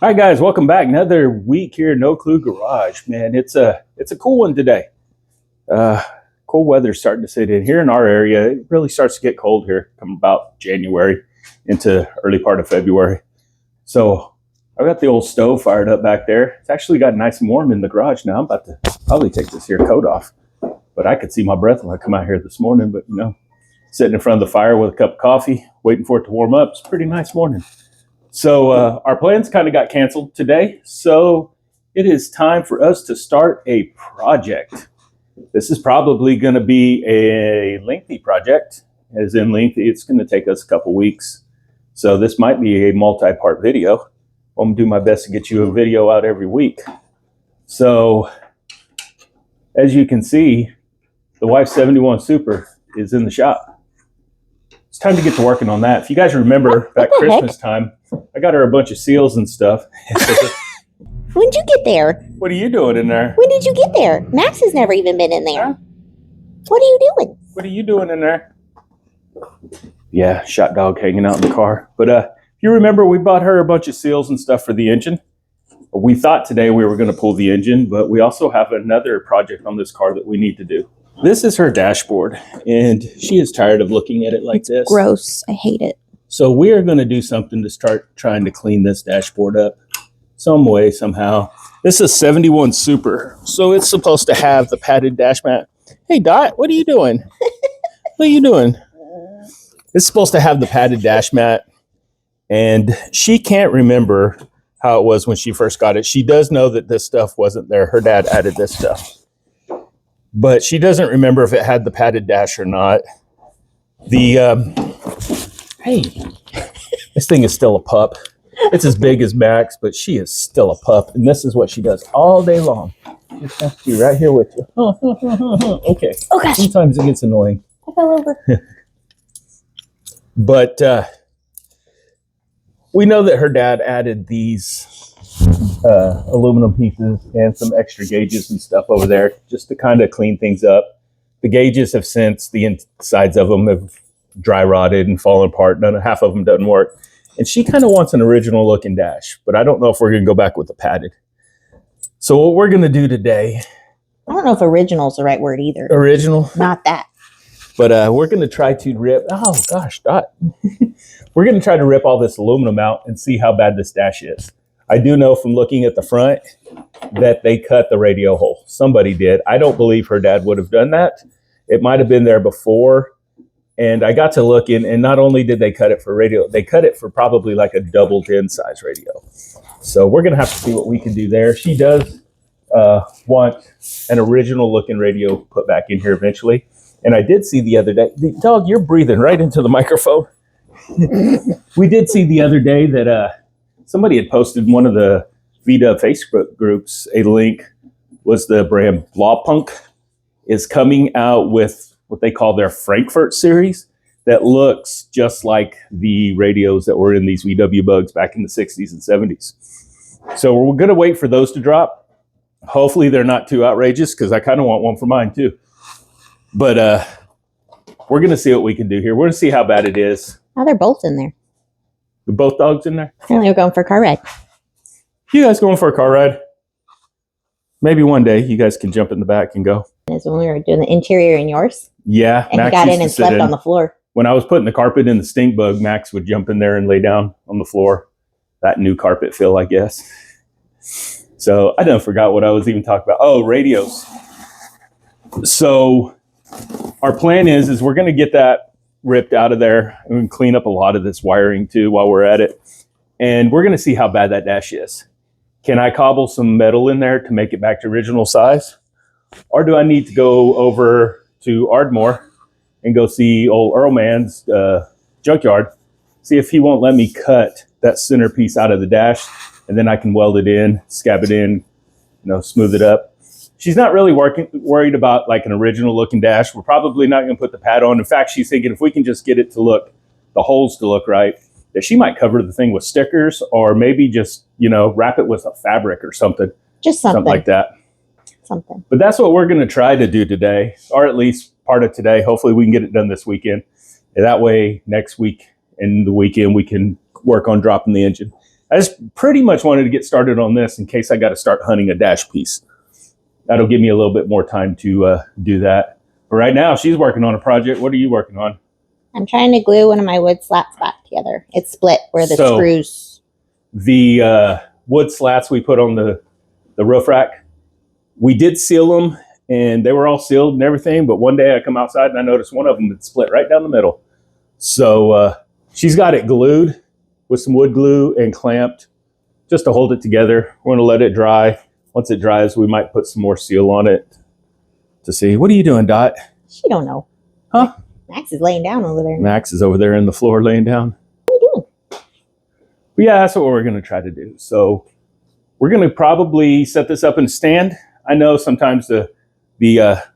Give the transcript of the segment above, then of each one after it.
All right, guys, welcome back. Another week here, No Clue Garage. Man, it's a cool one today. Uh, cool weather starting to sit in here in our area. It really starts to get cold here, come about January into early part of February. So I've got the old stove fired up back there. It's actually got nice and warm in the garage now. I'm about to probably take this here coat off, but I could see my breath when I come out here this morning. But sitting in front of the fire with a cup of coffee, waiting for it to warm up. It's a pretty nice morning. So our plans kind of got canceled today. So it is time for us to start a project. This is probably going to be a lengthy project, as in lengthy. It's going to take us a couple weeks. So this might be a multi-part video. I'm going to do my best to get you a video out every week. So as you can see, the wife's 71 Super is in the shop. It's time to get to working on that. If you guys remember back Christmas time, I got her a bunch of seals and stuff. When did you get there? What are you doing in there? When did you get there? Max has never even been in there. Huh? What are you doing? What are you doing in there? Yeah, shot dog hanging out in the car. But if you remember, we bought her a bunch of seals and stuff for the engine. We thought today we were going to pull the engine, but we also have another project on this car that we need to do. This is her dashboard, and she is tired of looking at it like this. Gross. I hate it. So we are going to do something to start trying to clean this dashboard up some way, somehow. This is 71 Super, so it's supposed to have the padded dash mat. Hey, Dot, what are you doing? What are you doing? It's supposed to have the padded dash mat, and she can't remember how it was when she first got it. She does know that this stuff wasn't there. Her dad added this stuff. But she doesn't remember if it had the padded dash or not. Hey, this thing is still a pup. It's as big as Max, but she is still a pup. And this is what she does all day long. Just has to be right here with you. Okay. Oh, gosh. Sometimes it gets annoying. I fell over. But we know that her dad added these aluminum pieces and some extra gauges and stuff over there just to kind of clean things up. The gauges have since, the insides of them have dry rotted and fallen apart. Half of them doesn't work. And she kind of wants an original looking dash, but I don't know if we're going to go back with the padded. So what we're going to do today. I don't know if original is the right word either. Original? Not that. But we're going to try to rip, oh gosh, Dot. We're going to try to rip all this aluminum out and see how bad this dash is. I do know from looking at the front that they cut the radio hole. Somebody did. I don't believe her dad would have done that. It might have been there before. And I got to look in, and not only did they cut it for radio, they cut it for probably like a double din size radio. So we're going to have to see what we can do there. She does want an original looking radio put back in here eventually. And I did see the other day, dog, you're breathing right into the microphone. We did see the other day that somebody had posted in one of the VDub Facebook groups, a link was the brand Blawpunk is coming out with what they call their Frankfurt series that looks just like the radios that were in these VW bugs back in the 60s and 70s. So we're going to wait for those to drop. Hopefully they're not too outrageous because I kind of want one for mine too. But we're going to see what we can do here. We're going to see how bad it is. Oh, they're both in there. Are both dogs in there? Apparently we're going for a car ride. You guys going for a car ride? Maybe one day you guys can jump in the back and go. That's when we were doing the interior in yours. Yeah. And Max he got in and slept on the floor. When I was putting the carpet in the stink bug, Max would jump in there and lay down on the floor. That new carpet feel, I guess. So I done forgot what I was even talking about. Oh, radios. So our plan is we're going to get that ripped out of there and clean up a lot of this wiring too while we're at it. And we're going to see how bad that dash is. Can I cobble some metal in there to make it back to original size? Or do I need to go over to Ardmore and go see old Earlman's junkyard, see if he won't let me cut that centerpiece out of the dash, and then I can weld it in, scab it in, smooth it up. She's not really worried about like an original looking dash. We're probably not going to put the pad on. In fact, she's thinking if we can just get it to look, the holes to look right, that she might cover the thing with stickers or maybe just, wrap it with a fabric or something. Just something like that. Something. But that's what we're going to try to do today, or at least part of today. Hopefully we can get it done this weekend. And that way next week and the weekend we can work on dropping the engine. I just pretty much wanted to get started on this in case I got to start hunting a dash piece. That'll give me a little bit more time to do that. But right now, she's working on a project. What are you working on? I'm trying to glue one of my wood slats back together. It's split where the screws. The wood slats we put on the roof rack, we did seal them, and they were all sealed and everything. But one day I come outside and I noticed one of them had split right down the middle. So she's got it glued with some wood glue and clamped just to hold it together. We're going to let it dry. Once it dries, we might put some more seal on it to see. What are you doing, Dot? She don't know. Huh? Max is laying down over there. Max is over there in the floor laying down. What are you doing? But yeah, that's what we're going to try to do. So we're going to probably set this up in a stand. I know sometimes the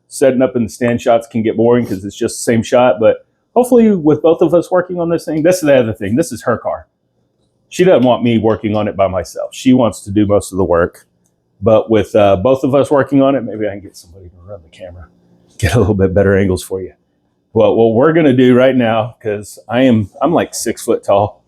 setting up in the stand shots can get boring because it's just the same shot, but hopefully with both of us working on this thing, this is the other thing. This is her car. She doesn't want me working on it by myself. She wants to do most of the work. But with both of us working on it, maybe I can get somebody to run the camera, get a little bit better angles for you. Well, what we're going to do right now, because I'm like 6 foot tall,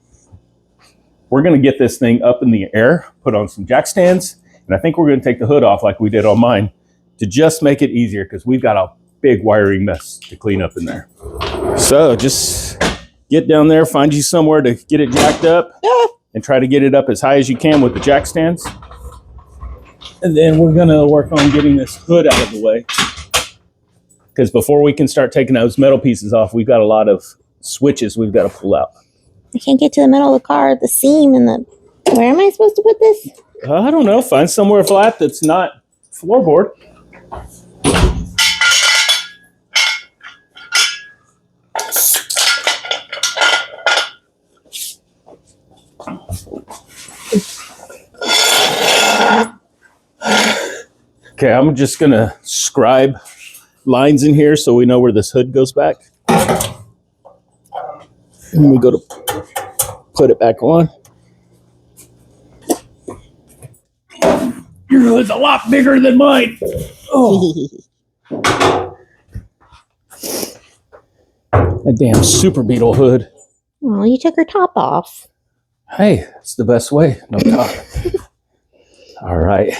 we're going to get this thing up in the air, put on some jack stands, and I think we're going to take the hood off like we did on mine to just make it easier because we've got a big wiring mess to clean up in there. So just get down there, find you somewhere to get it jacked up, and try to get it up as high as you can with the jack stands. And then we're going to work on getting this hood out of the way. Because before we can start taking those metal pieces off, we've got a lot of switches we've got to pull out. I can't get to the middle of the car, the seam and the... Where am I supposed to put this? I don't know. Find somewhere flat that's not floorboard. Okay, I'm just going to scribe lines in here so we know where this hood goes back. And we go to put it back on. Your hood's a lot bigger than mine. Oh. A damn Super Beetle hood. Oh, you took her top off. Hey, it's the best way. No top. All right.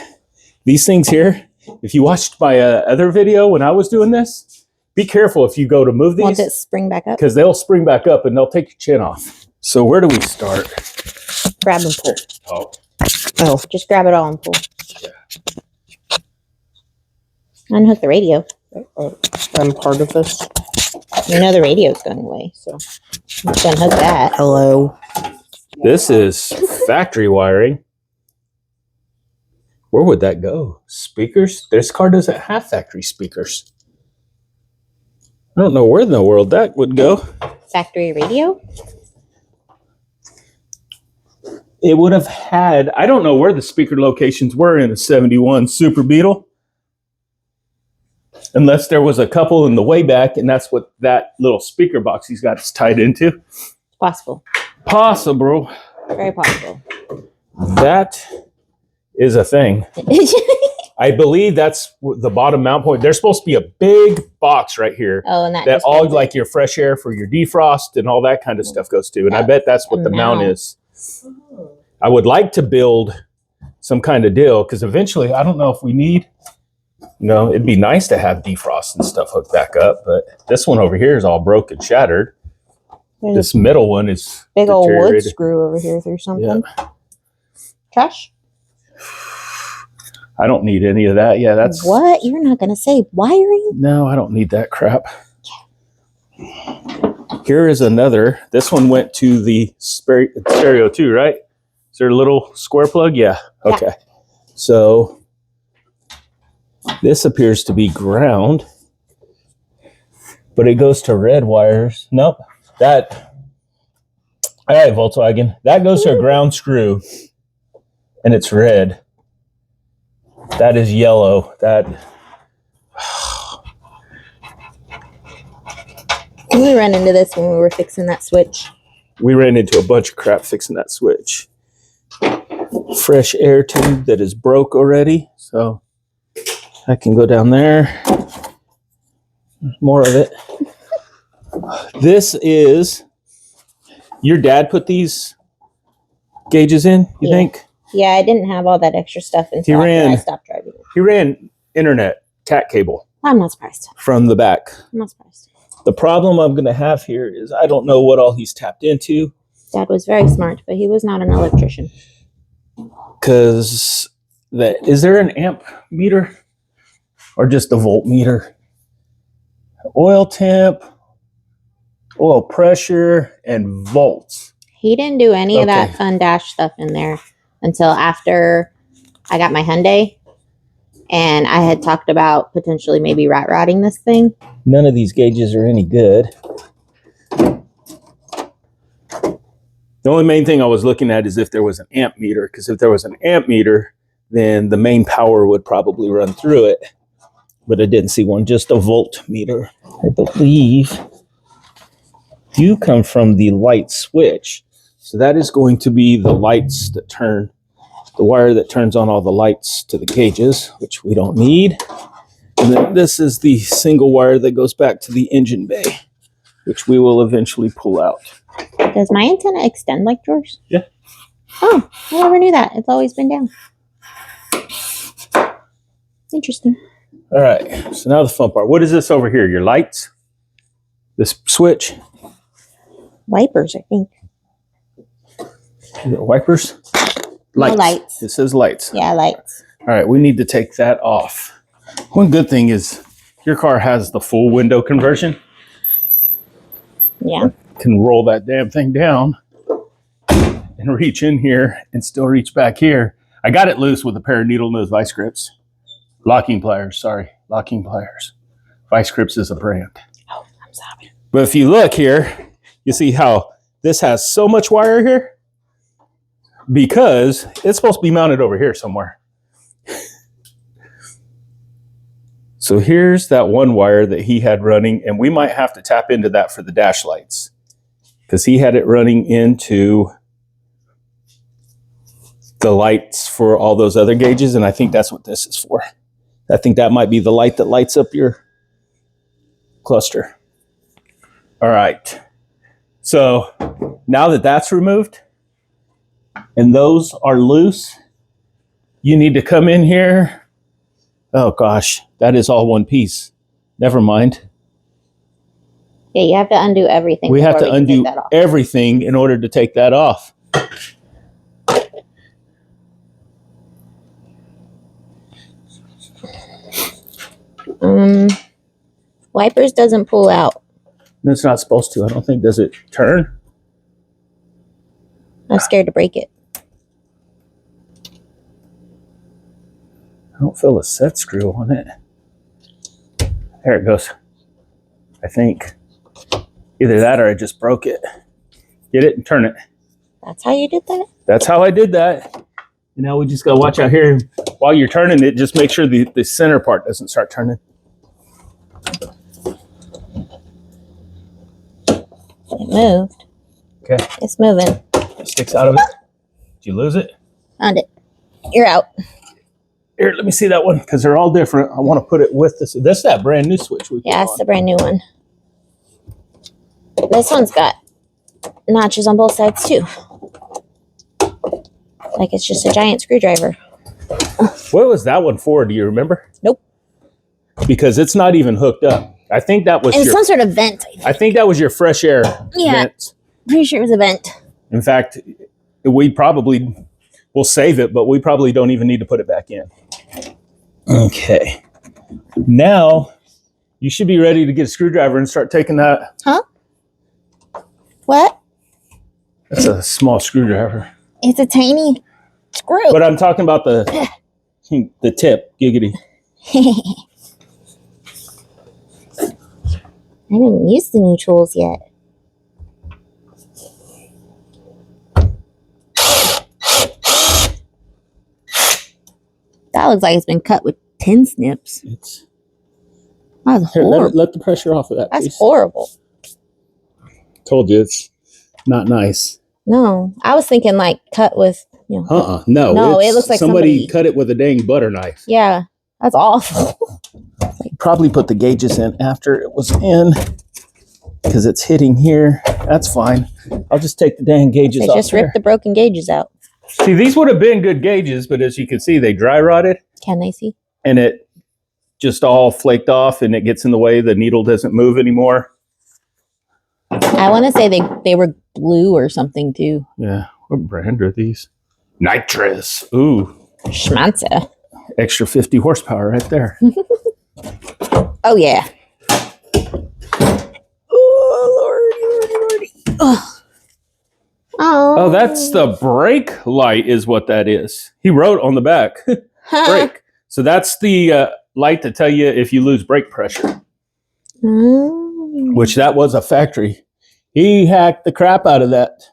These things here, if you watched my other video when I was doing this, be careful if you go to move these. Won't it spring back up? Because they'll spring back up and they'll take your chin off. So where do we start? Grab and pull. Oh, just grab it all and pull. yeah. Unhook the radio. I'm part of this. You know the radio's going away, so let's unhook that. Hello. This is factory wiring. Where would that go? Speakers? This car doesn't have factory speakers. I don't know where in the world that would go. Factory radio? It would have had, I don't know where the speaker locations were in a 71 Super Beetle. Unless there was a couple in the way back, and that's what that little speaker box he's got is tied into. It's possible. Possible. Very possible. That is a thing. I believe that's the bottom mount point. There's supposed to be a big box right here. Oh, and that all like your fresh air for your defrost and all that kind of stuff goes to. And I bet that's what the mount is. I would like to build some kind of deal because eventually, I don't know if we need, it'd be nice to have defrost and stuff hooked back up. But this one over here is all broken, shattered. There's this middle one is big old wood screw over here through something. Yeah. Trash? I don't need any of that. Yeah, that's... What? You're not going to say wiring? No, I don't need that crap. Here is another. This one went to the stereo too, right? Is there a little square plug? Yeah. Okay. Yeah. So this appears to be ground, but it goes to red wires. Nope. That... All right, Volkswagen. That goes to a ground screw, and it's red. That is yellow. That... We ran into this when we were fixing that switch. We ran into a bunch of crap fixing that switch. Fresh air tube that is broke already. So I can go down there. More of it. This is... Your dad put these gauges in, you Yeah. think? Yeah, I didn't have all that extra stuff until after I stopped driving. He ran internet cat cable I'm not surprised. from the back. I'm not surprised. The problem I'm going to have here is I don't know what all he's tapped into. Dad was very smart, but he was not an electrician. Because is there an amp meter or just a voltmeter? Oil temp, oil pressure, and volts. He didn't do any of that fun dash stuff in there until after I got my Hyundai. And I had talked about potentially maybe rat rodding this thing. None of these gauges are any good. The only main thing I was looking at is if there was an amp meter, because if there was an amp meter, then the main power would probably run through it. But I didn't see one, just a voltmeter. I believe you come from the light switch. So that is going to be the lights that turn, the wire that turns on all the lights to the gauges, which we don't need. And then this is the single wire that goes back to the engine bay, which we will eventually pull out. Does my antenna extend like yours? Yeah. Oh, I never knew that. It's always been down. Interesting. All right, so now the fun part. What is this over here? Your lights? This switch? Wipers, I think. Is it wipers? No lights. It says lights. Yeah, lights. All right, we need to take that off. One good thing is your car has the full window conversion. Yeah. Can roll that damn thing down and reach in here and still reach back here. I got it loose with a pair of needle nose vice grips. Locking pliers, locking pliers. Vice grips is a brand. Oh, I'm sorry. But if you look here, you see how this has so much wire here because it's supposed to be mounted over here somewhere. So here's that one wire that he had running, and we might have to tap into that for the dash lights because he had it running into the lights for all those other gauges, and I think that's what this is for. I think that might be the light that lights up your cluster. All right. So now that that's removed and those are loose, you need to come in here. Oh gosh, that is all one piece. Never mind. Yeah, you have to undo everything. We have to undo that off. everything in order to take that off. Wipers doesn't pull out. It's not supposed to. I don't think. Does it turn? I'm scared to break it. I don't feel a set screw on it. There it goes. I think. Either that or I just broke it. Get it and turn it. That's how you did that? That's how I did that. And now we just got to watch out here. While you're turning it, just make sure the center part doesn't start turning. It moved. Okay. It's moving. It sticks out of it. Did you lose it? Found it. You're out. Here, let me see that one because they're all different. I want to put it with this. This is that brand new switch we put Yeah, it's on. the brand new one. This one's got notches on both sides too. Like it's just a giant screwdriver. What was that one for? Do you remember? Nope. Because it's not even hooked up. I think that was And your. some sort of vent. I think that was your fresh air Yeah. vent. Pretty sure it was a vent. In fact, we'll save it, but we probably don't even need to put it back in. Okay. Now you should be ready to get a screwdriver and start taking that. Huh? What? That's a small screwdriver. It's a tiny screw. But I'm talking about the tip, giggity. I didn't use the new tools yet. That looks like it's been cut with tin snips. It's That's here, horrible. let the pressure off of that, That's please. horrible. Told you it's not nice. No, I was thinking like cut with, No, No, it looks like somebody cut it with a dang butter knife. Yeah, that's awful. Probably put the gauges in after it was in because it's hitting here. That's fine. I'll just take the dang gauges They off just there. ripped the broken gauges out. See, these would have been good gauges, but as you can see, they dry rotted. Can they see? And it just all flaked off and it gets in the way. The needle doesn't move anymore. I want to say they were blue or something too. Yeah. What brand are these? Nitrous. Ooh. Schmanza. Extra 50 horsepower right there. Oh, yeah. Oh, Lordy. Oh, that's the brake light is what that is. He wrote on the back. Brake. So that's the light to tell you if you lose brake pressure. Which that was a factory. He hacked the crap out of that.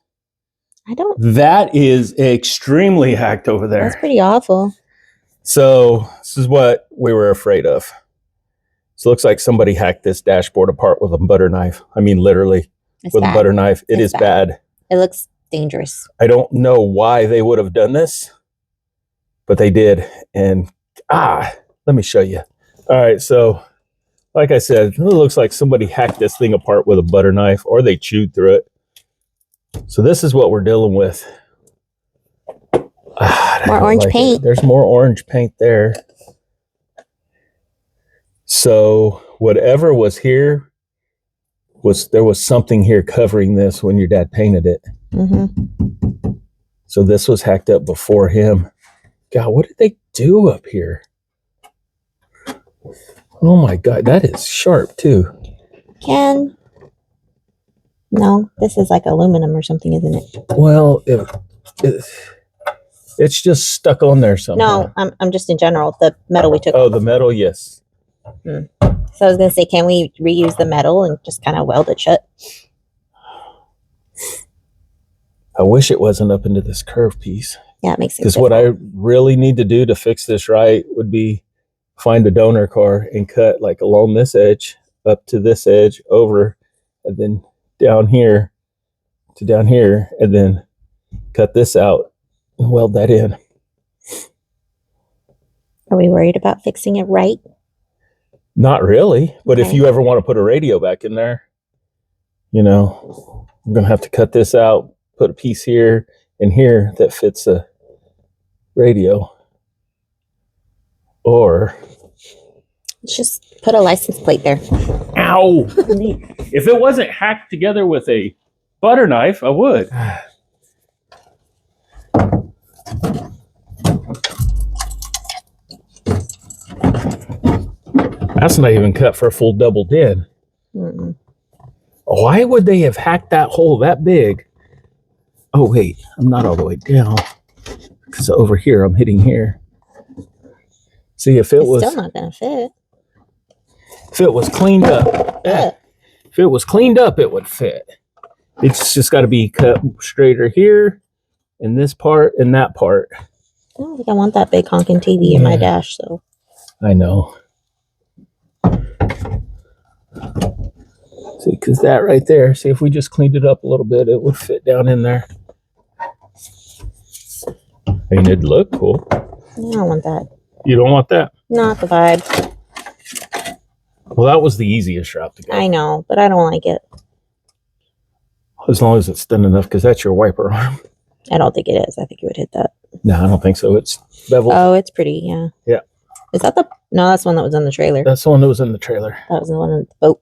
That is extremely hacked over there. That's pretty awful. So this is what we were afraid of. So it looks like somebody hacked this dashboard apart with a butter knife. I mean, literally with a butter knife. It is bad. It looks dangerous. I don't know why they would have done this, but they did. And let me show you. All right, so like I said, it looks like somebody hacked this thing apart with a butter knife or they chewed through it. So this is what we're dealing with. More orange paint. There's more orange paint there. So whatever was here, there was something here covering this when your dad painted it. Mm-hmm. So this was hacked up before him. God, what did they do up here? Oh my God, that is sharp too. No, this is like aluminum or something, isn't it? Well, it's just stuck on there somehow. No, I'm just in general, the metal we took. Oh, the metal, yes. So I was going to say, can we reuse the metal and just kind of weld it shut? I wish it wasn't up into this curved piece. Yeah, it makes it. Because what I really need to do to fix this right would be find a donor car and cut like along this edge up to this edge over, and then down here to down here, and then cut this out and weld that in. Are we worried about fixing it right? Not really, but if you ever want to put a radio back in there, you know, I'm going to have to cut this out, put a piece here and here that fits a radio. Or let's just put a license plate there. Ow! If it wasn't hacked together with a butter knife, I would. That's not even cut for a full double din. Mm-mm. Why would they have hacked that hole that big? Oh, wait, I'm not all the way down. Because over here, I'm hitting here. See, if it was still not going to fit. If it was cleaned up, if it was cleaned up, it would fit. It's just got to be cut straighter here, and this part, and that part. I don't think I want that big honking TV in my dash, so. I know. See, because that right there, see, if we just cleaned it up a little bit, it would fit down in there. I mean, it'd look cool. I don't want that. You don't want that? Not the vibe. Well, that was the easiest route to go. I know, but I don't like it. As long as it's thin enough, because that's your wiper arm. I don't think it is. I think it would hit that. No, I don't think so. It's beveled. Oh, it's pretty, yeah. Yeah. Is that the... No, that's the one that was in the trailer. That's the one that was in the trailer. That was the one in the boat.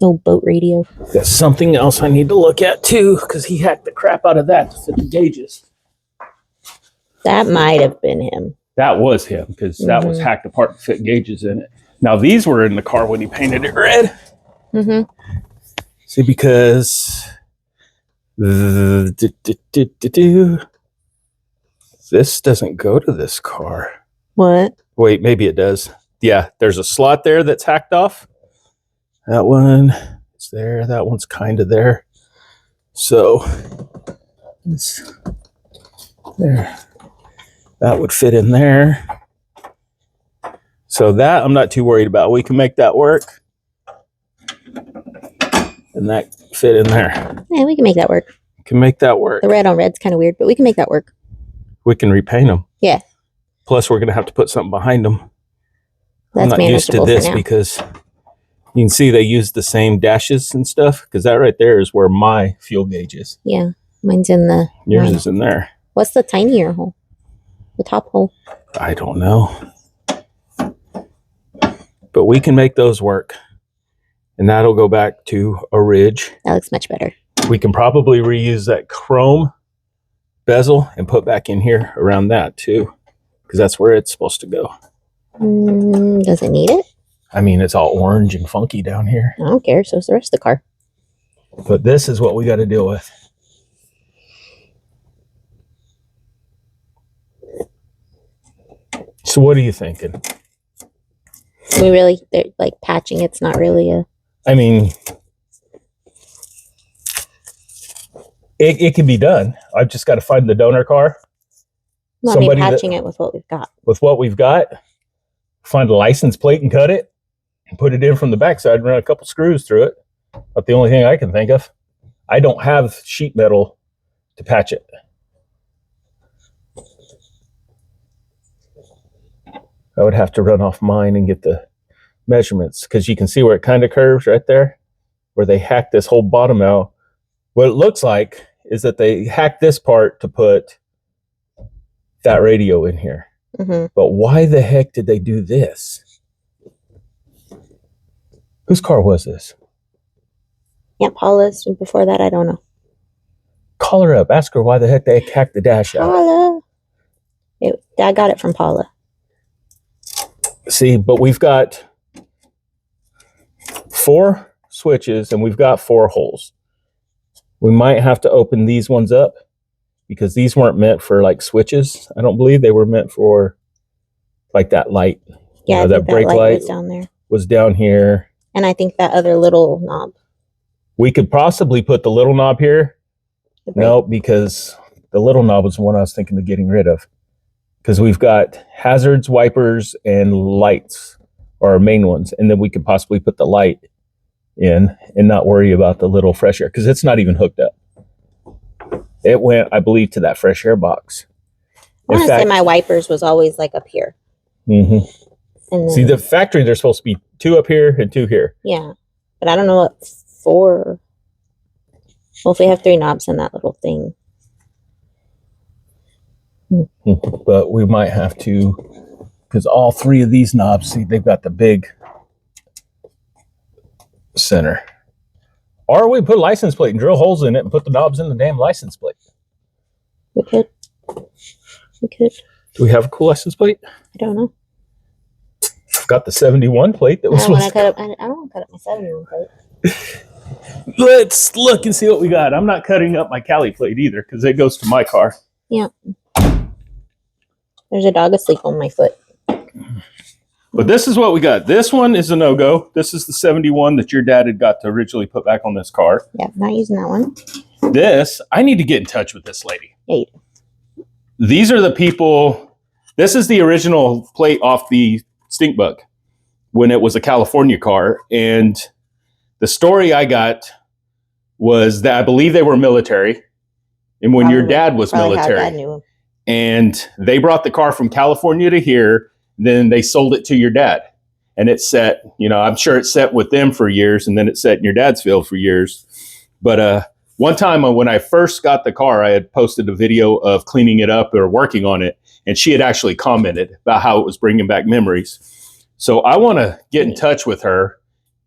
No boat radio. There's something else I need to look at, too, because he hacked the crap out of that to fit the gauges. That might have been him. That was him, because that was hacked apart to fit gauges in it. Now, these were in the car when he painted it red. Mm-hmm. See, because this doesn't go to this car. What? Wait, maybe it does. Yeah, there's a slot there that's hacked off. That one is there. That one's kind of there. So, it's there. That would fit in there. So that I'm not too worried about. We can make that work. And that fit in there. Yeah, we can make that work. Can make that work. The red on red's kind of weird, but we can make that work. We can repaint them. Yeah. Plus, we're going to have to put something behind them. That's I'm not used to this because you can see they use the same dashes and stuff, because that right there is where my fuel gauge is. Yeah. Mine's in the... Yours is in there. What's the tinier hole? The top hole? I don't know. But we can make those work. And that'll go back to a ridge. That looks much better. We can probably reuse that chrome bezel and put back in here around that too. Because that's where it's supposed to go. Does it need it? I mean, it's all orange and funky down here. I don't care. So is the rest of the car. But this is what we got to deal with. So what are you thinking? We really, like patching, it's not really a... I mean, it can be done. I've just got to find the donor car. No, I mean patching it with what we've got. With what we've got, find a license plate and cut it and put it in from the backside and run a couple screws through it. That's the only thing I can think of. I don't have sheet metal to patch it. I would have to run off mine and get the measurements because you can see where it kind of curves right there, where they hacked this whole bottom out. What it looks like is that they hacked this part to put that radio in here. Mm-hmm. But why the heck did they do this? Whose car was this? Aunt Paula's. And before that, I don't know. Call her up. Ask her why the heck they hacked the dash out. Paula. I got it from Paula. See, but we've got 4 switches and we've got 4 holes. We might have to open these ones up because these weren't meant for like switches. I don't believe they were meant for like that light. Yeah, you know, that brake light was down there. Was down here. And I think that other little knob. We could possibly put the little knob here. No, because the little knob was the one I was thinking of getting rid of. Because we've got hazards, wipers, and lights are our main ones. And then we could possibly put the light in and not worry about the little fresh air. Because it's not even hooked up. It went, I believe, to that fresh air box. I want to say my wipers was always like up here. Mm-hmm. And then, see, the factory, there's supposed to be 2 up here and 2 here. Yeah. But I don't know what 4. Well, if we have 3 knobs in that little thing. But we might have to, because all 3 of these knobs, see, they've got the big center. Or we put a license plate and drill holes in it and put the knobs in the damn license plate. We could. Do we have a cool license plate? I don't know. I've got the 71 plate that was. I don't want to cut up my 71 plate. Let's look and see what we got. I'm not cutting up my Cali plate either because it goes to my car. Yeah. There's a dog asleep on my foot. But this is what we got. This one is a no-go. This is the 71 that your dad had got to originally put back on this car. Yeah, not using that one. This, I need to get in touch with this lady. Yeah, you do. These are the people. This is the original plate off the Stink Bug when it was a California car. And the story I got was that I believe they were military. And when your dad was military. How Dad knew him. And they brought the car from California to here. Then they sold it to your dad. And it sat, you know, I'm sure it sat with them for years. And then it sat in your dad's field for years. But one time when I first got the car, I had posted a video of cleaning it up or working on it. And she had actually commented about how it was bringing back memories. So I want to get in touch with her,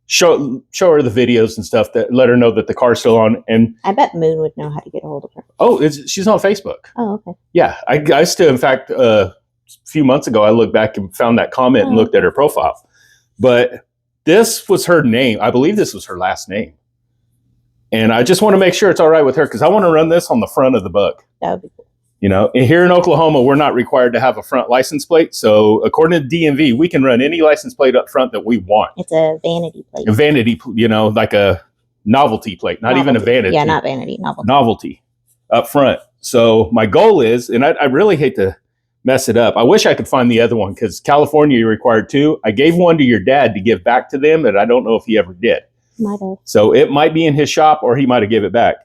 show her the videos and stuff, that let her know that the car's still on. And I bet Moon would know how to get a hold of her. Oh, she's on Facebook. Oh, okay. Yeah, I still, in fact, a few months ago, I looked back and found that comment and looked at her profile. But this was her name. I believe this was her last name. And I just want to make sure it's all right with her because I want to run this on the front of the Bug. That would be cool. You know, and here in Oklahoma, we're not required to have a front license plate. So according to DMV, we can run any license plate up front that we want. It's a vanity plate. A vanity, you know, like a novelty plate, not even a vanity. Yeah, not vanity, novelty. Novelty up front. So my goal is, and I really hate to mess it up. I wish I could find the other one because California, you required 2. I gave one to your dad to give back to them, and I don't know if he ever did. Might have. So it might be in his shop or he might have given it back.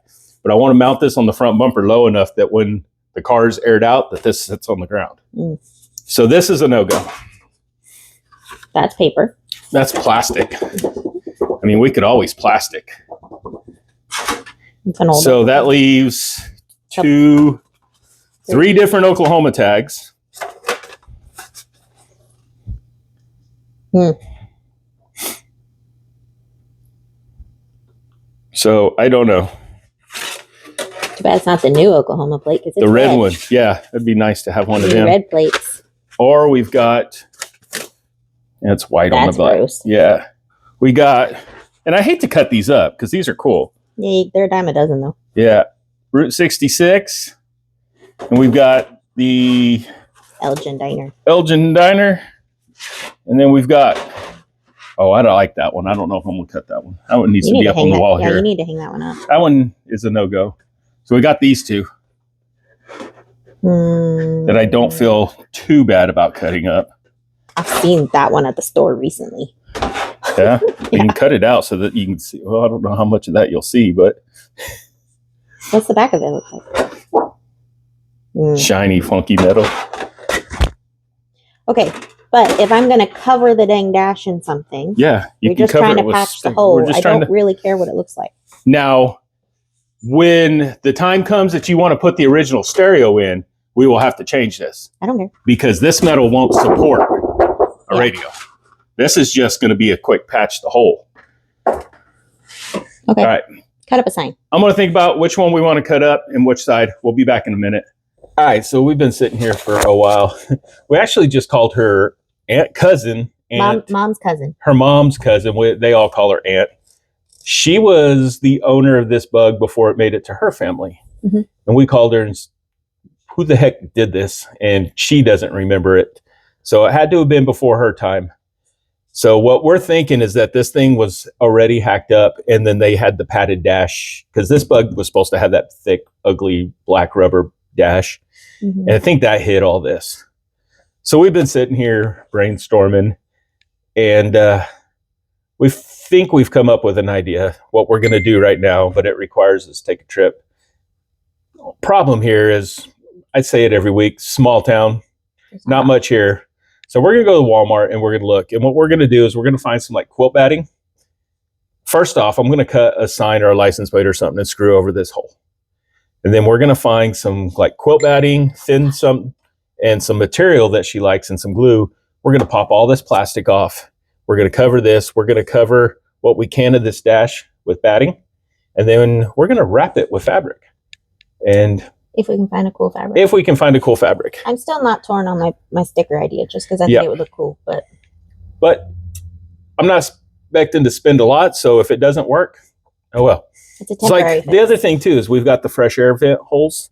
But I want to mount this on the front bumper low enough that when the car's aired out, that this sits on the ground. Mm. So this is a no-go. That's paper. That's plastic. I mean, we could always plastic. It's an old so that leaves three different Oklahoma tags. So I don't know. Too bad it's not the new Oklahoma plate because it's the red one. Yeah, it'd be nice to have one of them. Red plates. Or we've got. It's white on the butt. Gross. Yeah, we got, and I hate to cut these up because these are cool. Yeah, they're a dime a dozen though. Yeah, Route 66, and we've got the Elgin Diner, and then we've got. Oh, I don't like that one. I don't know if I'm gonna cut that one. That one needs to be up on the wall here. Yeah, you need to hang that one up. That one is a no-go. So we got these two that I don't feel too bad about cutting up. I've seen that one at the store recently. Yeah, you can cut it out so that you can see. Well, I don't know how much of that you'll see, but what's the back of it look like? Shiny, funky metal. Okay, but if I'm going to cover the dang dash in something, yeah, you're just trying to patch the hole. I don't really care what it looks like. Now, when the time comes that you want to put the original stereo in, we will have to change this. I don't care. Because this metal won't support a radio. This is just going to be a quick patch the hole. Okay. All right. Cut up a sign. I'm going to think about which one we want to cut up and which side. We'll be back in a minute. All right. So we've been sitting here for a while. We actually just called her cousin. Mom's cousin. Her mom's cousin. They all call her Aunt. She was the owner of this bug before it made it to her family. Mm-hmm. And we called her and who the heck did this? And she doesn't remember it. So it had to have been before her time. So what we're thinking is that this thing was already hacked up and then they had the padded dash because this bug was supposed to have that thick, ugly black rubber dash. Mm-hmm. And I think that hit all this. So we've been sitting here brainstorming and we think we've come up with an idea what we're going to do right now, but it requires us to take a trip. Problem here is, I say it every week, small town, not much here. So we're going to go to Walmart and we're going to look. And what we're going to do is we're going to find some like quilt batting. First off, I'm going to cut a sign or a license plate or something and screw over this hole. And then we're going to find some like quilt batting, thin some, and some material that she likes and some glue. We're going to pop all this plastic off. We're going to cover this. We're going to cover what we can of this dash with batting. And then we're going to wrap it with fabric. And if we can find a cool fabric. If we can find a cool fabric. I'm still not torn on my sticker idea just because I think it would look cool. But I'm not expecting to spend a lot. So if it doesn't work, oh well. It's a temporary thing. The other thing too is we've got the fresh air vent holes.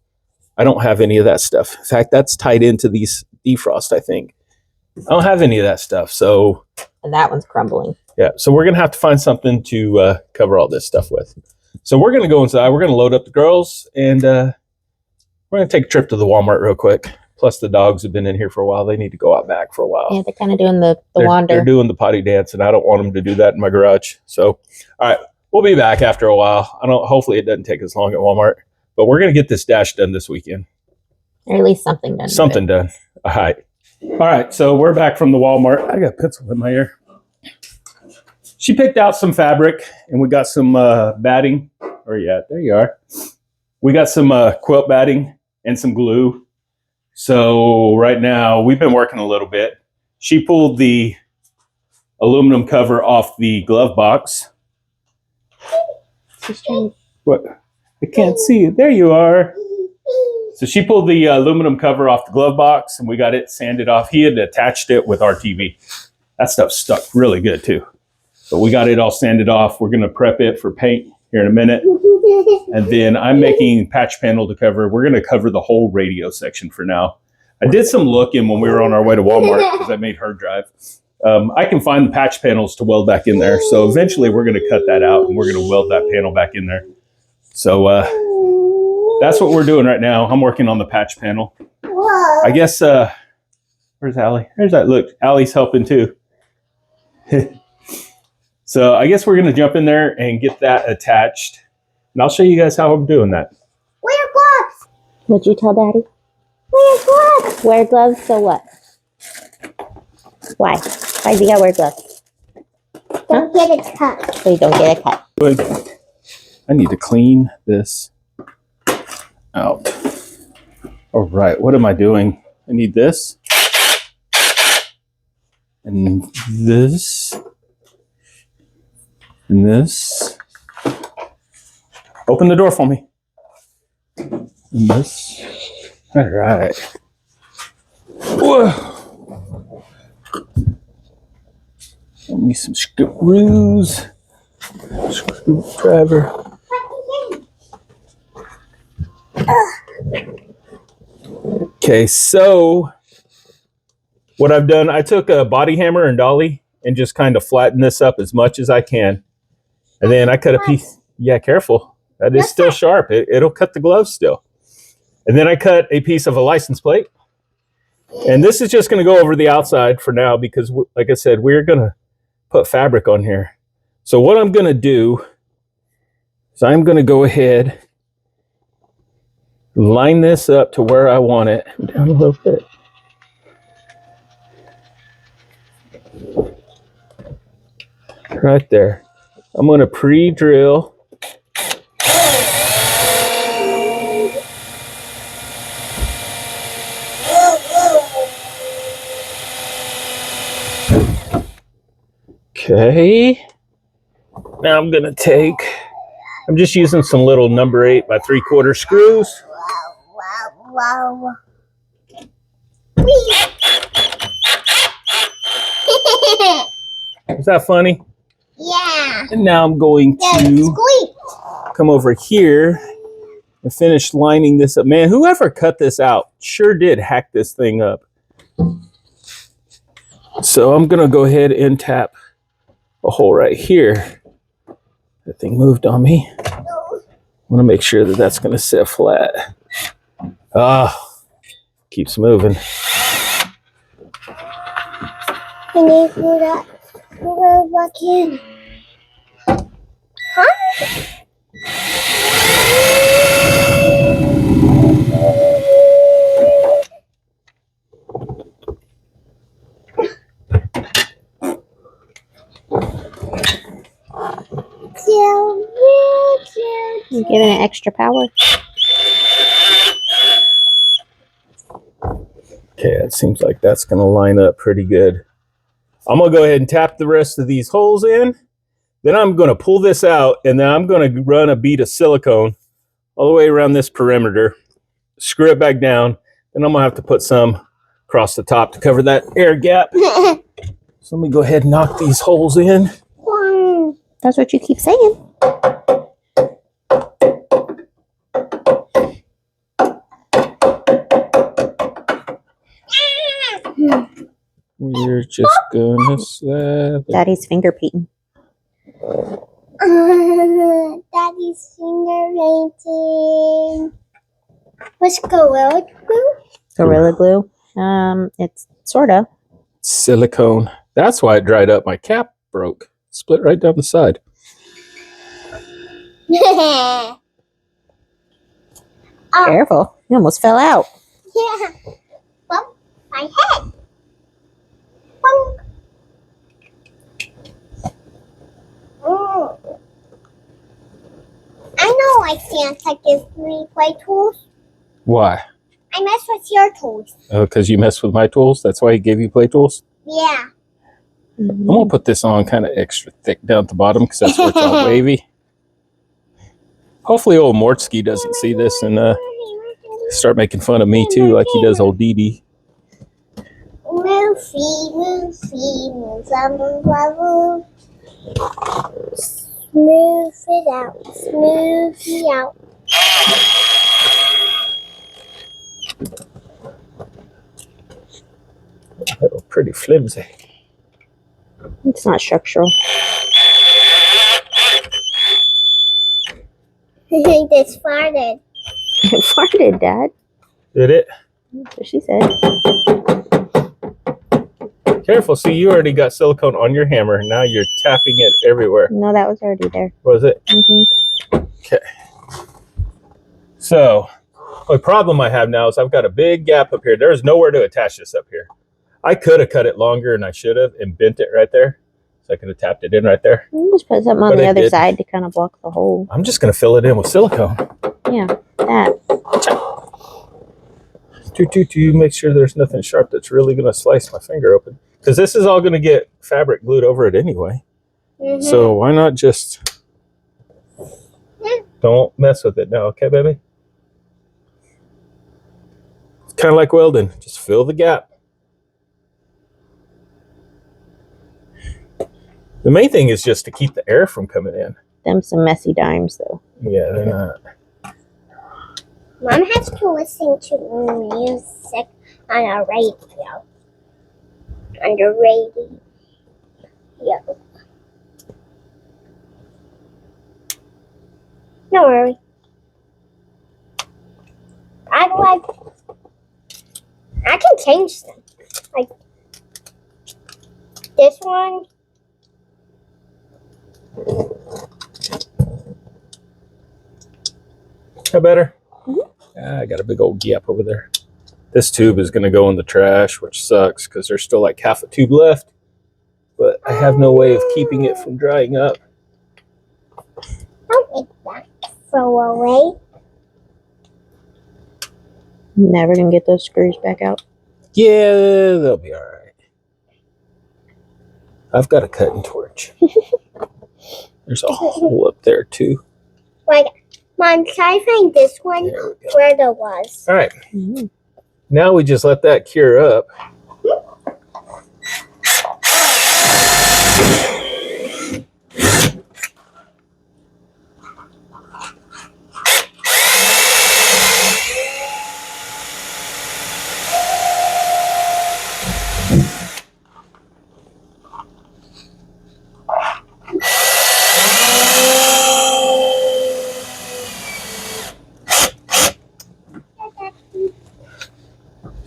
I don't have any of that stuff. In fact, that's tied into these defrost, I think. I don't have any of that stuff. So. And that one's crumbling. Yeah. So we're going to have to find something to cover all this stuff with. So we're going to go inside. We're going to load up the girls and we're going to take a trip to the Walmart real quick. Plus, the dogs have been in here for a while. They need to go out back for a while. Yeah, they're kind of doing the wander. They're doing the potty dance, and I don't want them to do that in my garage. So, all right, we'll be back after a while. Hopefully, it doesn't take as long at Walmart. But we're going to get this dash done this weekend. Or at least something done. Something done. All right. All right, so we're back from the Walmart. I got a pencil in my ear. She picked out some fabric, and we got some batting. Where are you at? There you are. We got some quilt batting and some glue. So right now, we've been working a little bit. She pulled the aluminum cover off the glove box. What? I can't see it. There you are. So she pulled the aluminum cover off the glove box, and we got it sanded off. He had attached it with RTV. That stuff stuck really good, too. But we got it all sanded off. We're going to prep it for paint here in a minute. And then I'm making patch panel to cover. We're going to cover the whole radio section for now. I did some looking when we were on our way to Walmart because I made her drive. I can find the patch panels to weld back in there. So eventually we're going to cut that out and we're going to weld that panel back in there. So that's what we're doing right now. I'm working on the patch panel. I guess, where's Allie? There's that. Look, Allie's helping too. So I guess we're going to jump in there and get that attached. And I'll show you guys how I'm doing that. Wear gloves. What'd you tell Daddy? Wear gloves. Wear gloves, so what? Why? Why do you gotta wear gloves? Don't get a cut. So you don't get a cut. I need to clean this out. All right, what am I doing? I need this. And this. And this. Open the door for me. And this. All right. Whoa. Give me some screws. Screwdriver. Okay, so what I've done, I took a body hammer and dolly and just kind of flattened this up as much as I can. And then I cut a piece. Yeah, careful. That is still sharp. It'll cut the glove still. And then I cut a piece of a license plate. And this is just going to go over the outside for now because, like I said, we're going to put fabric on here. So what I'm going to do is I'm going to go ahead, line this up to where I want it. Down a little bit. Right there. I'm going to pre-drill. Okay. Now I'm going to take, I'm just using some little number 8 by 3/4 screws. Wow. Is that funny? Yeah. And now I'm going to come over here and finish lining this up. Man, whoever cut this out sure did hack this thing up. So I'm going to go ahead and tap a hole right here. That thing moved on me. I want to make sure that that's going to sit flat. Keeps moving. I need to do that. Go back in. Huh? You giving it extra power? Okay, it seems like that's going to line up pretty good. I'm going to go ahead and tap the rest of these holes in. Then I'm going to pull this out, and then I'm going to run a bead of silicone all the way around this perimeter, screw it back down, then I'm going to have to put some across the top to cover that air gap. So let me go ahead and knock these holes in. That's what you keep saying. We're just gonna slap it. Daddy's finger painting. Daddy's finger painting. What's Gorilla Glue? Gorilla glue. It's sorta. Silicone. That's why it dried up. My cap broke. Split right down the side. Oh, Careful. You almost fell out. yeah. Bump my head. Bump. I know I Santa gives me play tools. Why? I mess with your tools. Oh, because you mess with my tools? That's why he gave you play tools? Yeah. I'm going to put this on kind of extra thick down at the bottom because that's where it's all wavy. Hopefully old Mortsky doesn't see this and start making fun of me too like he does old Dee Dee. Move, smooth it out, smooth it out. Oh, pretty flimsy. It's not structural. This farted. It farted, Dad. Did it? That's what she said. Careful. See, you already got silicone on your hammer. Now you're tapping it everywhere. No, that was already there. Was it? Mm-hmm. Okay. So, the problem I have now is I've got a big gap up here. There's nowhere to attach this up here. I could have cut it longer and I should have and bent it right there. So I could have tapped it in right there. You just put something on But the I other didn't. side to kind of block the hole. I'm just going to fill it in with silicone. Yeah. that. Make sure there's nothing sharp that's really going to slice my finger open. Because this is all going to get fabric glued over it anyway. Mm-hmm. So why not just... Don't mess with it now, okay, baby? It's kind of like welding. Just fill the gap. The main thing is just to keep the air from coming in. Them some messy dimes, though. Yeah, they're not. Mom has to listen to music on a radio. On the radio. Don't worry. I can change them. Like this one. How better? Mm-hmm. I got a big old gap over there. This tube is going to go in the trash, which sucks because there's still like half a tube left. But I have no way of keeping it from drying up. Don't make that throw away. Never gonna get those screws back out. Yeah, they'll be all right. I've got a cutting torch. There's a hole up there too. Like, Mom, try to find this one There we go. where there was. All right. Mm-hmm. Now we just let that cure up.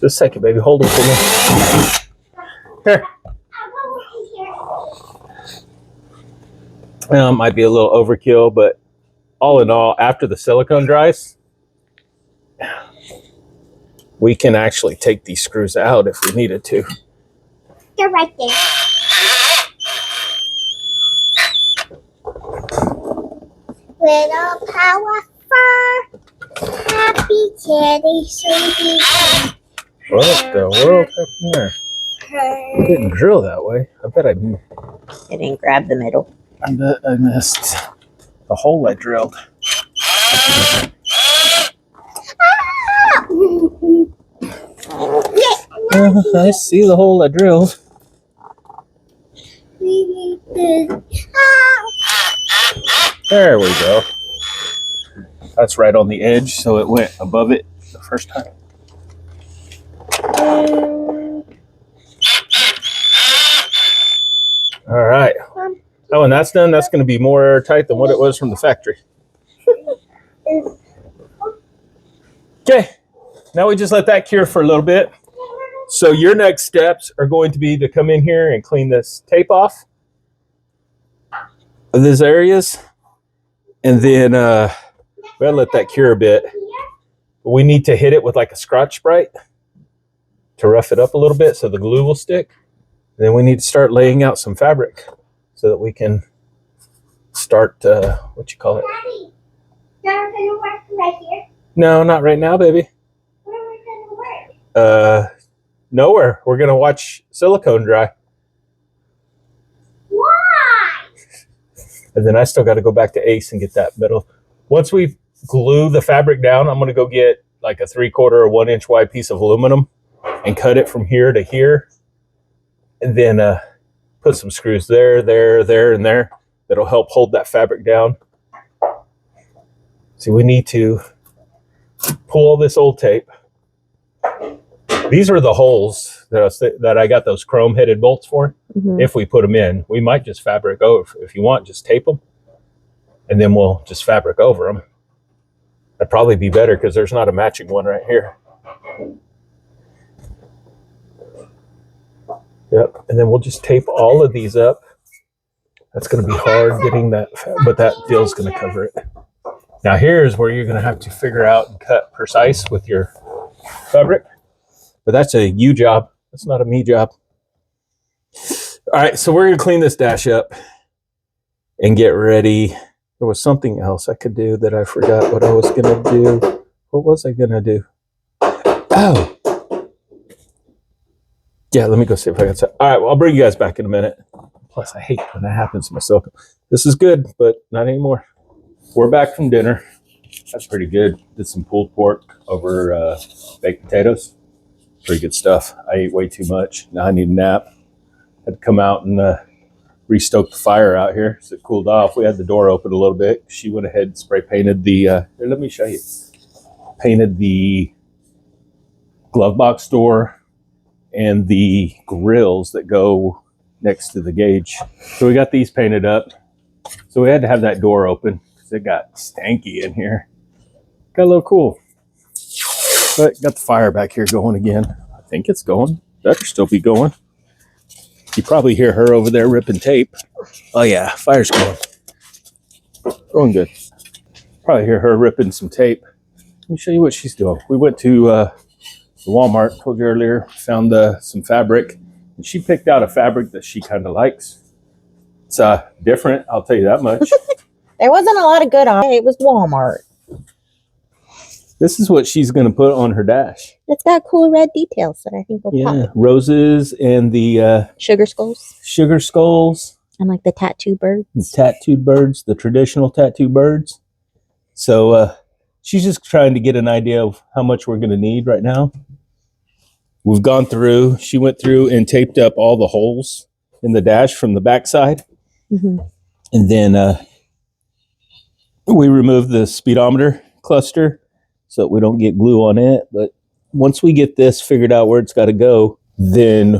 Just a second, baby. Hold them for me. Here. Might be a little overkill, but all in all, after the silicone dries, we can actually take these screws out if we needed to. They're right there. Little powerful, happy kitty, sweetie. What the world happened there? I didn't drill that way. I bet It didn't grab the middle. I missed the hole I drilled. I see the hole I drilled. There we go. That's right on the edge, so it went above it the first time. All right. Oh, and that's done. That's going to be more airtight than what it was from the factory. Okay. Now we just let that cure for a little bit. So your next steps are going to be to come in here and clean this tape off of these areas. And then we'll let that cure a bit. We need to hit it with like a Scotch Brite to rough it up a little bit so the glue will stick. And then we need to start laying out some fabric so that we can start, what you call it? Daddy, you're going to work right here? No, not right now, baby. Where are we going to work? Nowhere. We're going to watch silicone dry. Why? And then I still got to go back to Ace and get that middle. Once we glue the fabric down, I'm going to go get like a 3/4 or 1 inch wide piece of aluminum and cut it from here to here. And then put some screws there, and there. That'll help hold that fabric down. See, we need to pull all this old tape. These are the holes that I got those chrome headed bolts for. Mm-hmm. If we put them in, we might just fabric over. If you want, just tape them. And then we'll just fabric over them. That'd probably be better because there's not a matching one right here. Yep, and then we'll just tape all of these up. That's going to be hard getting that, but that deal's going to cover it. Now here's where you're going to have to figure out and cut precise with your fabric. But that's a you job. That's not a me job. All right, so we're going to clean this dash up and get ready. There was something else I could do that I forgot what I was going to do. What was I gonna do? Oh, yeah. Let me go see if I can. All right. Well, I'll bring you guys back in a minute. Plus, I hate when that happens to myself. This is good, but not anymore. We're back from dinner. That's pretty good. Did some pulled pork over baked potatoes. Pretty good stuff. I ate way too much. Now I need a nap. Had to come out and restoke the fire out here so it cooled off. We had the door open a little bit. She went ahead and spray painted the. Here, let me show you. Painted the glove box door and the grills that go next to the gauge. So we got these painted up. So we had to have that door open because it got stanky in here. Got a little cool. But got the fire back here going again. I think it's going. Better still be going. You probably hear her over there ripping tape. Oh yeah, fire's going. Going good. Probably hear her ripping some tape. Let me show you what she's doing. We went to the Walmart, told you earlier, found some fabric. And she picked out a fabric that she kind of likes. It's different, I'll tell you that much. There wasn't a lot of good on it. It was Walmart. This is what she's going to put on her dash. It's got cool red details that I think will pop. Roses and the Sugar skulls. sugar skulls. And like the tattoo birds. The tattooed birds, the traditional tattoo birds. So she's just trying to get an idea of how much we're going to need right now. We've gone through, she went through and taped up all the holes in the dash from the backside. Mm-hmm. And then we removed the speedometer cluster so that we don't get glue on it. But once we get this figured out where it's got to go, then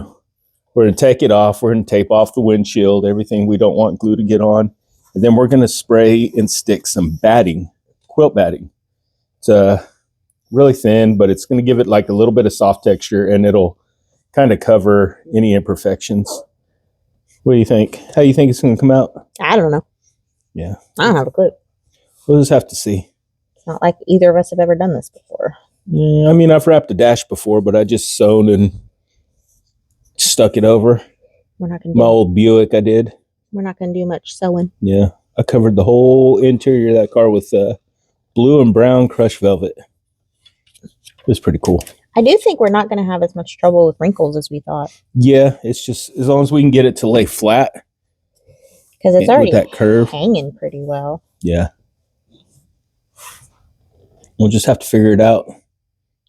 we're going to take it off. We're going to tape off the windshield, everything we don't want glue to get on. And then we're going to spray and stick some batting, quilt batting. It's really thin, but it's going to give it like a little bit of soft texture and it'll kind of cover any imperfections. What do you think? How do you think it's going to come out? I don't know. Yeah. I don't have a clue. We'll just have to see. It's not like either of us have ever done this before. Yeah, I mean, I've wrapped a dash before, but I just sewn and stuck it over. We're not gonna My old Buick I did. We're not gonna do much sewing. Yeah. I covered the whole interior of that car with blue and brown crushed velvet. It was pretty cool. I do think we're not gonna have as much trouble with wrinkles as we thought. Yeah, it's just as long as we can get it to lay flat. Because it's already with that curve. hanging pretty well. Yeah. We'll just have to figure it out.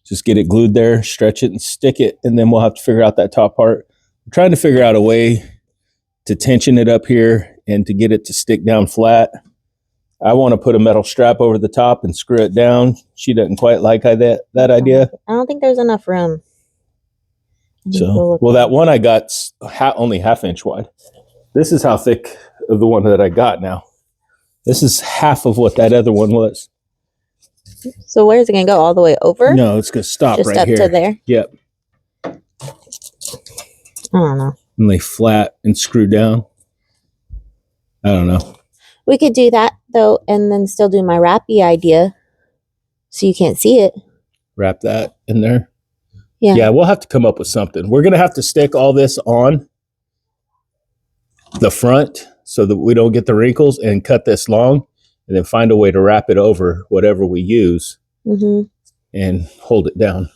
Just get it glued there, stretch it and stick it, and then we'll have to figure out that top part. I'm trying to figure out a way to tension it up here and to get it to stick down flat. I want to put a metal strap over the top and screw it down. She doesn't quite like that idea. I don't think there's enough room. So, well, that one I got's only half-inch wide. This is how thick of the one that I got now. This is half of what that other one was. So where's it going to go? All the way over? No, it's going to stop just right up here. to there? Yep. I don't know. And lay flat and screw down. I don't know. We could do that, though, and then still do my wrappy idea so you can't see it. Wrap that in there. Yeah. Yeah, we'll have to come up with something. We're going to have to stick all this on the front so that we don't get the wrinkles and cut this long and then find a way to wrap it over whatever we use and hold it down.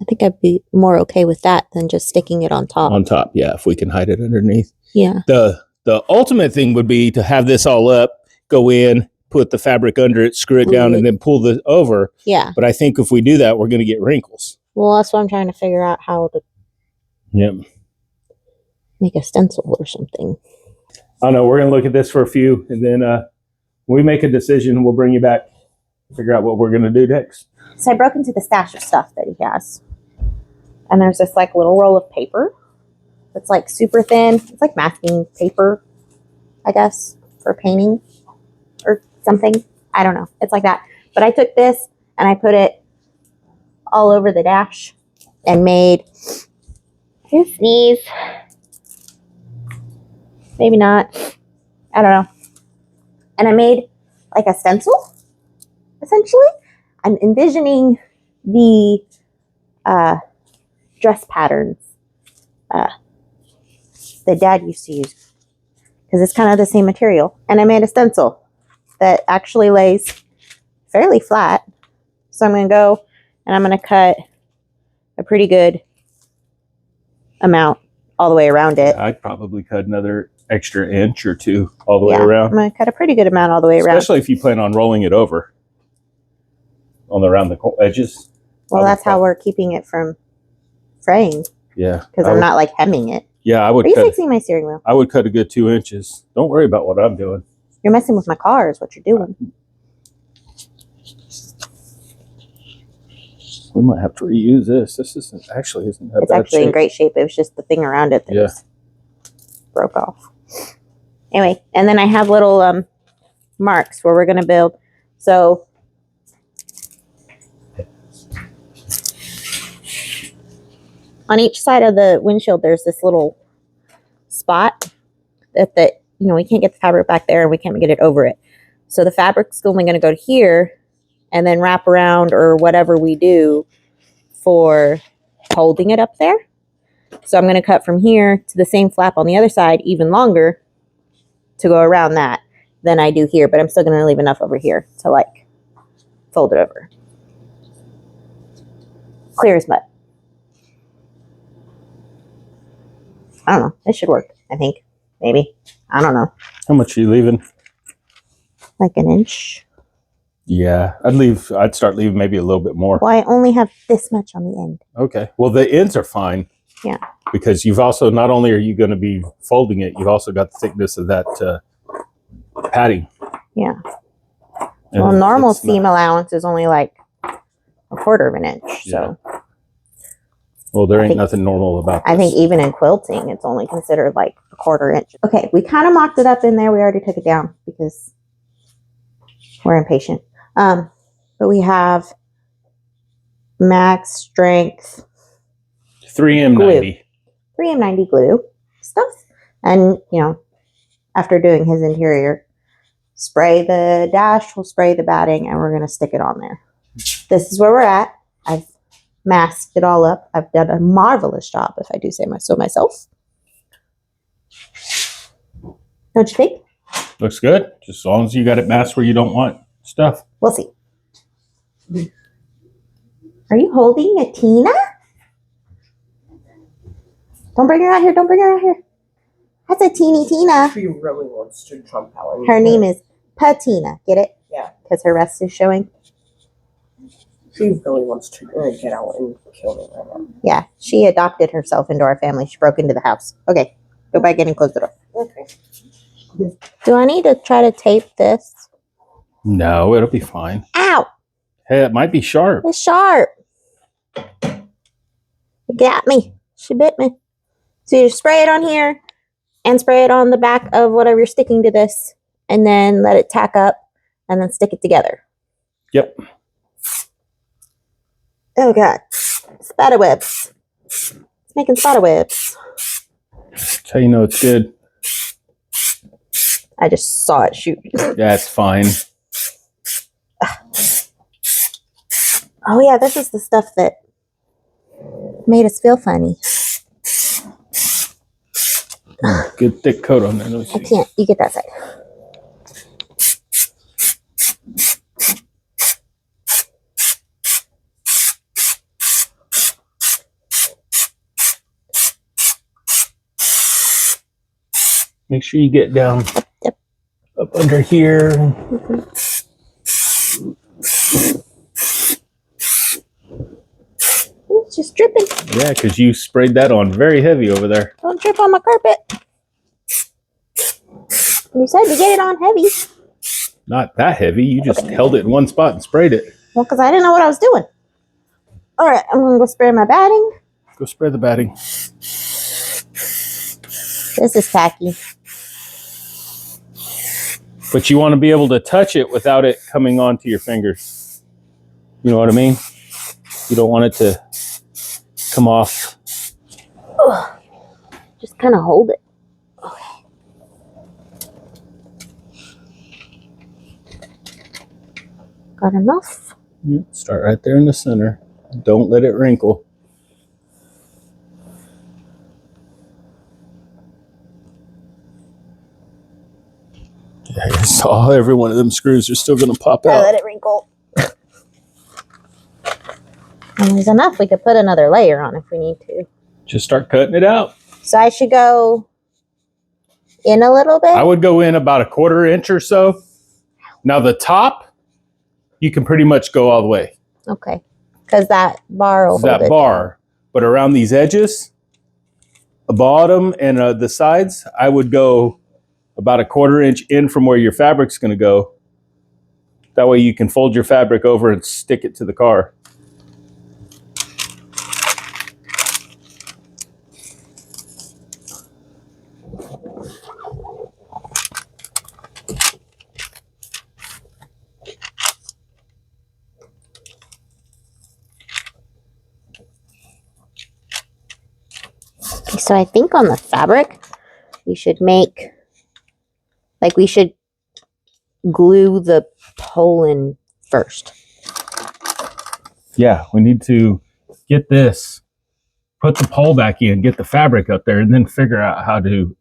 I think I'd be more okay with that than just sticking it on top. On top, yeah, if we can hide it underneath. Yeah. The ultimate thing would be to have this all up, go in, put the fabric under it, screw it down, and then pull this over. Yeah. But I think if we do that, we're going to get wrinkles. Well, that's what I'm trying to figure out, how to make a stencil or something. I don't know. We're going to look at this for a few, and then when we make a decision, we'll bring you back, figure out what we're going to do next. So I broke into the stash of stuff that he has. And there's this like little roll of paper that's like super thin. It's like masking paper, I guess, for painting or something. I don't know. It's like that. But I took this and I put it all over the dash and made, here's sneeze. Maybe not. I don't know. And I made like a stencil, essentially. I'm envisioning the dress patterns that Dad used to use, because it's kind of the same material. And I made a stencil that actually lays fairly flat. So I'm going to go and I'm going to cut a pretty good amount all the way around it. I'd probably cut another extra inch or two all the way I'm around. going to cut a pretty good amount all the way around. Especially if you plan on rolling it over around the edges. Well, that's how we're keeping it from fraying. Yeah. Because I'm not like hemming it. Yeah, I would. Are you fixing my steering wheel? I would cut a good 2 inches. Don't worry about what I'm doing. You're messing with my car is what you're doing. We might have to reuse this. This isn't that It's bad actually shape. in great shape. It was just the thing around it that just broke off. Anyway, and then I have little marks where we're going to build. So on each side of the windshield, there's this little spot that we can't get the fabric back there and we can't get it over it. So the fabric's only going to go to here and then wrap around or whatever we do for holding it up there. So I'm going to cut from here to the same flap on the other side, even longer, to go around that than I do here. But I'm still going to leave enough over here to like fold it over. Clear as mud. I don't know. It should work, I think. Maybe. I don't know. How much are you leaving? Like an inch. Yeah, I'd start leaving maybe a little bit more. Well, I only have this much on the end. Okay. Well, the ends are fine. Yeah. Because you've also, not only are you going to be folding it, you've also got the thickness of that padding. Yeah. And well, normal seam allowance is only like 1/4 of an inch. So. Well, there ain't nothing normal about this. I think even in quilting, it's only considered like 1/4 inch. Okay, we kind of mocked it up in there. We already took it down because we're impatient. But we have max strength 3M90. 3M90 glue stuff. And, after doing his interior, spray the dash, we'll spray the batting, and we're going to stick it on there. This is where we're at. I've masked it all up. I've done a marvelous job, if I do say so myself. Don't you think? Looks good. Just as long as you got it masked where you don't want stuff. We'll see. Are you holding a Tina? Don't bring her out here. Don't bring her out here. That's a teeny Tina. She really wants to jump out. Her name is Patina. Get it? Yeah. Because her rest is showing. She really wants to get out and kill me right now. Yeah. She adopted herself into our family. She broke into the house. Okay. Go back in and close the door. Okay. Do I need to try to tape this? No, it'll be fine. Ow! Hey, it might be sharp. It's sharp. It got me. She bit me. So you spray it on here and spray it on the back of whatever you're sticking to this and then let it tack up and then stick it together. Yep. Oh God. Spider webs. It's making spider webs. That's how you know it's good. I just saw it shoot. That's fine. Oh yeah, this is the stuff that made us feel funny. Good thick coat on there. Let me see. I can't. You get that side. Make sure you get down Yep. up under here. It's just dripping. Yeah, because you sprayed that on very heavy over there. Don't drip on my carpet. You said to get it on heavy. Not that heavy. You just held it in one spot and sprayed it. Well, because I didn't know what I was doing. All right, I'm going to go spray my batting. Go spray the batting. This is tacky. But you want to be able to touch it without it coming onto your fingers. You know what I mean? You don't want it to come off. Ugh. Just kind of hold it. Okay. Got enough? Yeah, start right there in the center. Don't let it wrinkle. Yeah, you saw every one of them screws are still going to pop I out. let it wrinkle. And there's enough. We could put another layer on if we need to. Just start cutting it out. So I should go in a little bit? I would go in about a 1/4 inch or so. Now the top, you can pretty much go all the way. Okay. Because that bar will hold That it bar. But around these edges, the bottom and the sides, I would go about a 1/4 inch in from where your fabric's going to go. That way you can fold your fabric over and stick it to the car. down. So I think on the fabric, we should we should glue the pole in first. Yeah, we need to get this, put the pole back in, get the fabric up there, and then figure out how to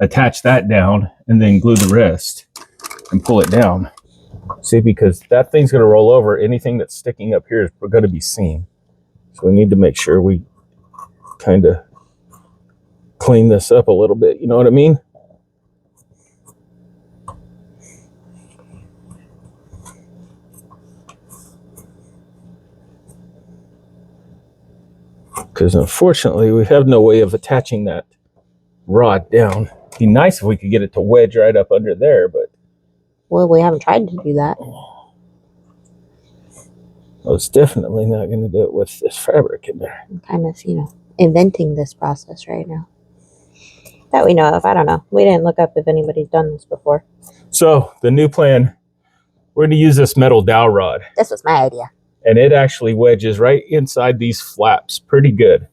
attach that down and then glue the rest and pull it down. See, because that thing's going to roll over. Anything that's sticking up here is going to be seen. So we need to make sure we kind of clean this up a little bit. You know what I mean? Because unfortunately, we have no way of attaching that rod down. It'd be nice if we could get it to wedge right up under there, but... Well, we haven't tried to do that. I was definitely not going to do it with this fabric in there. I'm kind of, inventing this process right now. That we know of. I don't know. We didn't look up if anybody's done this before. So, the new plan, we're going to use this metal dowel rod. This was my idea. And it actually wedges right inside these flaps pretty good.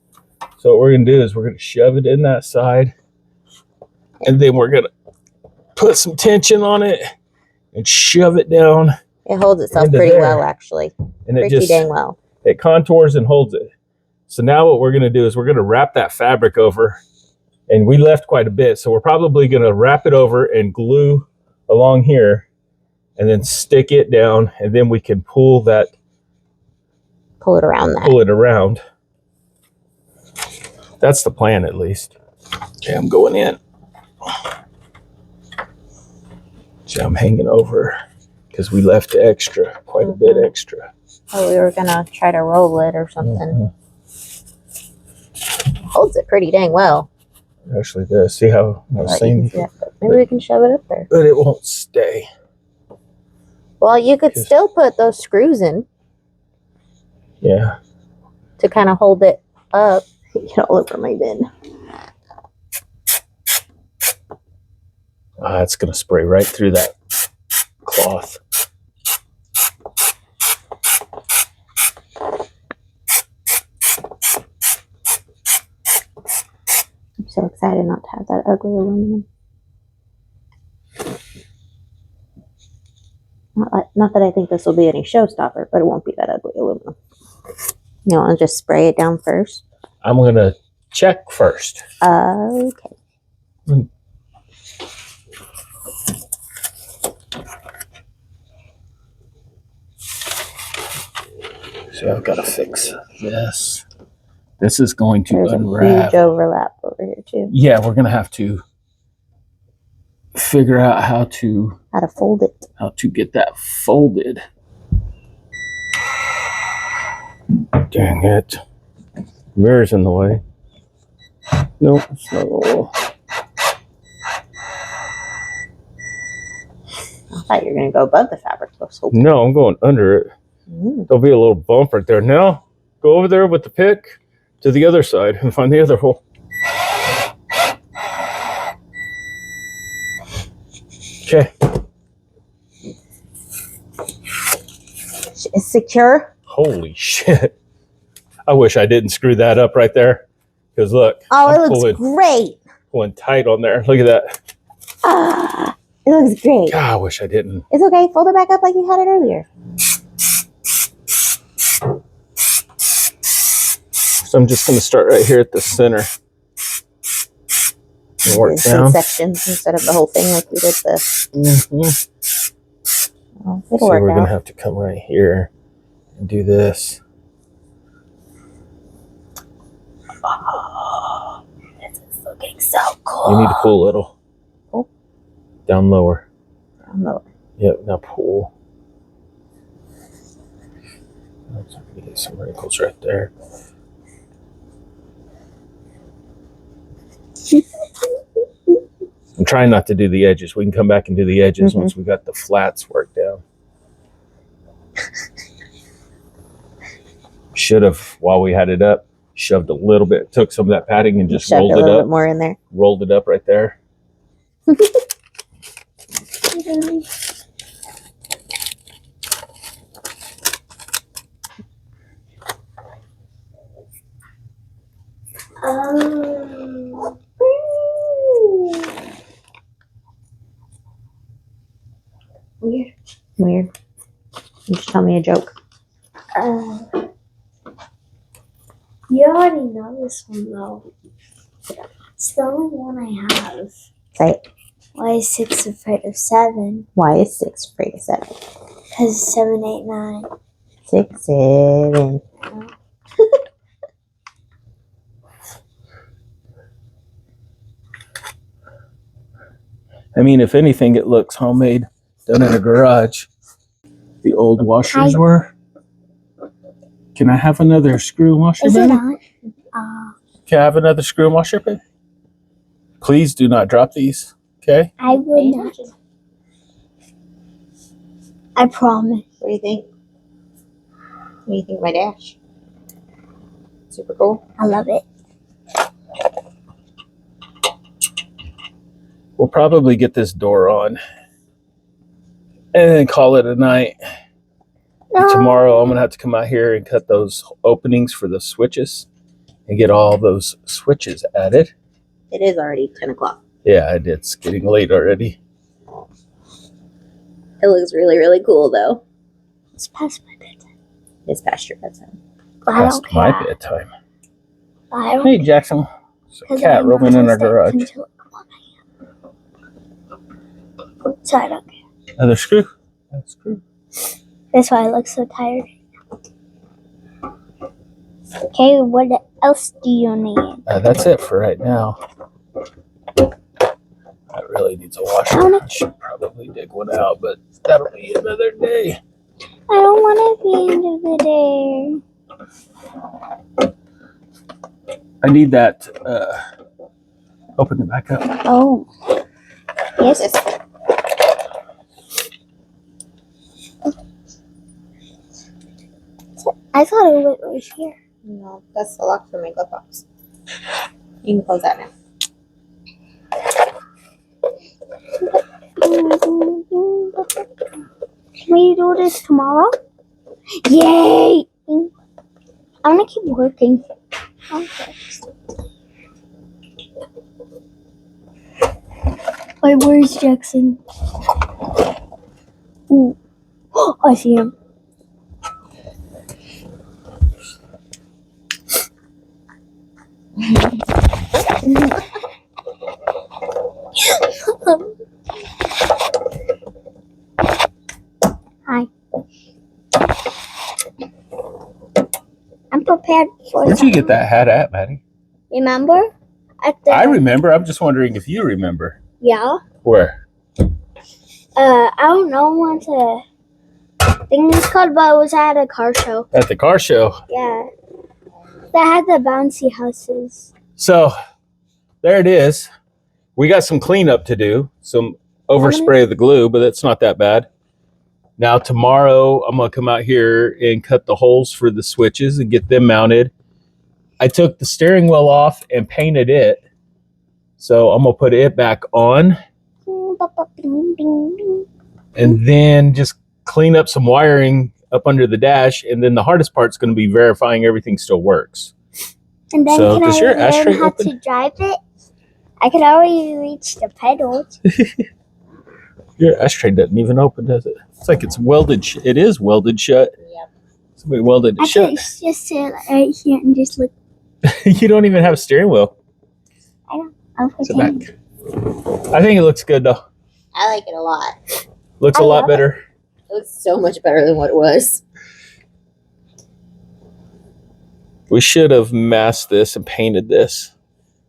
So what we're going to do is we're going to shove it in that side. And then we're going to put some tension on it and shove it down. It holds itself pretty well, actually. And it pretty dang well. It contours and holds it. So now what we're going to do is we're going to wrap that fabric over. And we left quite a bit. So we're probably going to wrap it over and glue along here. And then stick it down. And then we can pull it around. Pull it around. That's the plan, at least. Okay, I'm going in. See, I'm hanging over because we left extra, quite a bit extra. Oh, we were gonna try to roll it or something. Holds it pretty dang well. It actually does. See how I was saying? Maybe we can shove it up there. But it won't stay. Well, you could still put those screws in. Yeah. To kind of hold it up. Get all over my bin. It's going to spray right through that cloth. I'm so excited not to have that ugly aluminum. Not that I think this will be any showstopper, but it won't be that ugly aluminum. You want to just spray it down first? I'm going to check first. Okay. So I've got to fix this. This is going to There's unwrap. A huge overlap over here too. Yeah, we're going to have to figure out how to fold it. How to get that folded. Dang it. Mirror's in the way. No, it's not going I thought you were going to go above the fabric. No, I'm going under it. There'll be a little bump right there. Now, go over there with the pick to the other side and find the other hole. Okay. It's secure. Holy shit. I wish I didn't screw that up right there. Because look. Oh, it looks great. Pulling tight on there. Look at that. It looks great. God, I wish I didn't. It's okay. Fold it back up like you had it earlier. So I'm just going to start right here at the center. And work down. Sections instead of the whole thing like we did this. So we're going to have to come right here and do this. You need to pull a little. Pull? Down lower. Down lower. Yep, now pull. You get some wrinkles right there. I'm trying not to do the edges. We can come back and do the edges once we got the flats worked out. Should have, while we had it up, shoved a little bit, took some of that padding and just rolled a it little up. bit more in there. Rolled it up right there. Weird. Weird. You should tell me a joke. You already know this one though. It's the only one I have. Say it. Why is 6 afraid of 7? Why is 6 afraid of 7? Because 7, 8, 9. 6, 7. I mean, if anything, it looks homemade, done in a garage. The old washers were. Can I have another screw washer, Is it baby? on? Can I have another screw washer, baby? Please do not drop these, okay? I would not. I promise. What do you think? What do you think of my dash? Super cool. I love it. We'll probably get this door on and then call it a night. No. Tomorrow, I'm going to have to come out here and cut those openings for the switches and get all those switches added. It is already 10 o'clock. Yeah, it's getting late already. It looks really, really cool, though. It's past my bedtime. It's past your bedtime. But I Past don't my care. bedtime. But I don't Hey, Jackson. There's a 'cause cat I'm roaming not in our gonna garage. stay until 1 a.m. So I don't care. Another screw. Another screw. That's why I look so tired. Okay, what else do you need? That's it for right now. That really needs a washer. I should probably dig one out, but that'll be another day. I don't want to be end of the day. I need that. Open it back up. Oh. Yes. I thought it was right here. No, that's the lock for my glove box. You can close that now. Can we do this tomorrow? Yay! I'm gonna keep working. Okay. Wait, where's Jackson? Ooh. I see him. Hi. I'm prepared for Where'd you get that hat at, Maddie? Remember? At the, I remember. I'm just wondering if you remember. Yeah. Where? I don't know what the thing is called, but it was at a car show. At the car show. Yeah. That had the bouncy houses. So, there it is. We got some cleanup to do. Some overspray of the glue, but it's not that bad. Now, tomorrow, I'm going to come out here and cut the holes for the switches and get them mounted. I took the steering wheel off and painted it. So, I'm going to put it back on. And then just clean up some wiring up under the dash. And then the hardest part is going to be verifying everything still works. And then So, can does I your learn ashtray how open? to drive it? I can already reach the pedals. Your ashtray doesn't even open, does it? It's like it's welded. It is welded shut. Yep. Somebody welded it I shut. can just sit right here and just look. You don't even have a steering wheel. I'll Sit pretend. back. I think it looks good though. I like it a lot. Looks I a lot love better. It looks so much better than what it was. We should have masked this and painted this.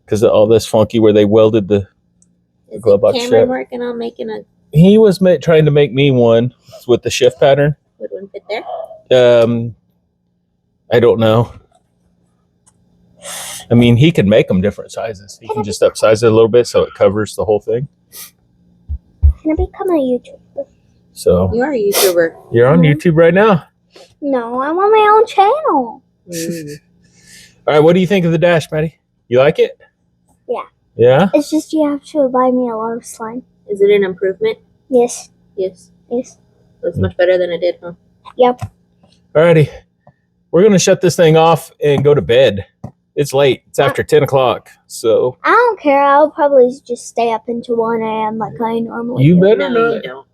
because of all this funky where they welded the Is glove box Cameron strap. working on making a He was trying to make me one with the shift pattern. would one fit there? I don't know. I mean, he can make them different sizes. He can just upsize it a little bit so it covers the whole thing. Can I become a YouTuber? So You are a YouTuber. you're on YouTube right now. No, I'm on my own channel. All right, what do you think of the dash, Maddie? You like it? Yeah. Yeah? It's just you have to buy me a lot of slime. Is it an improvement? Yes. Yes. Yes. It's much better than it did, huh? Yep. All righty. We're going to shut this thing off and go to bed. It's late. It's after 10 o'clock. So I don't care. I'll probably just stay up until 1 a.m. like I normally you do. better No, you not. don't.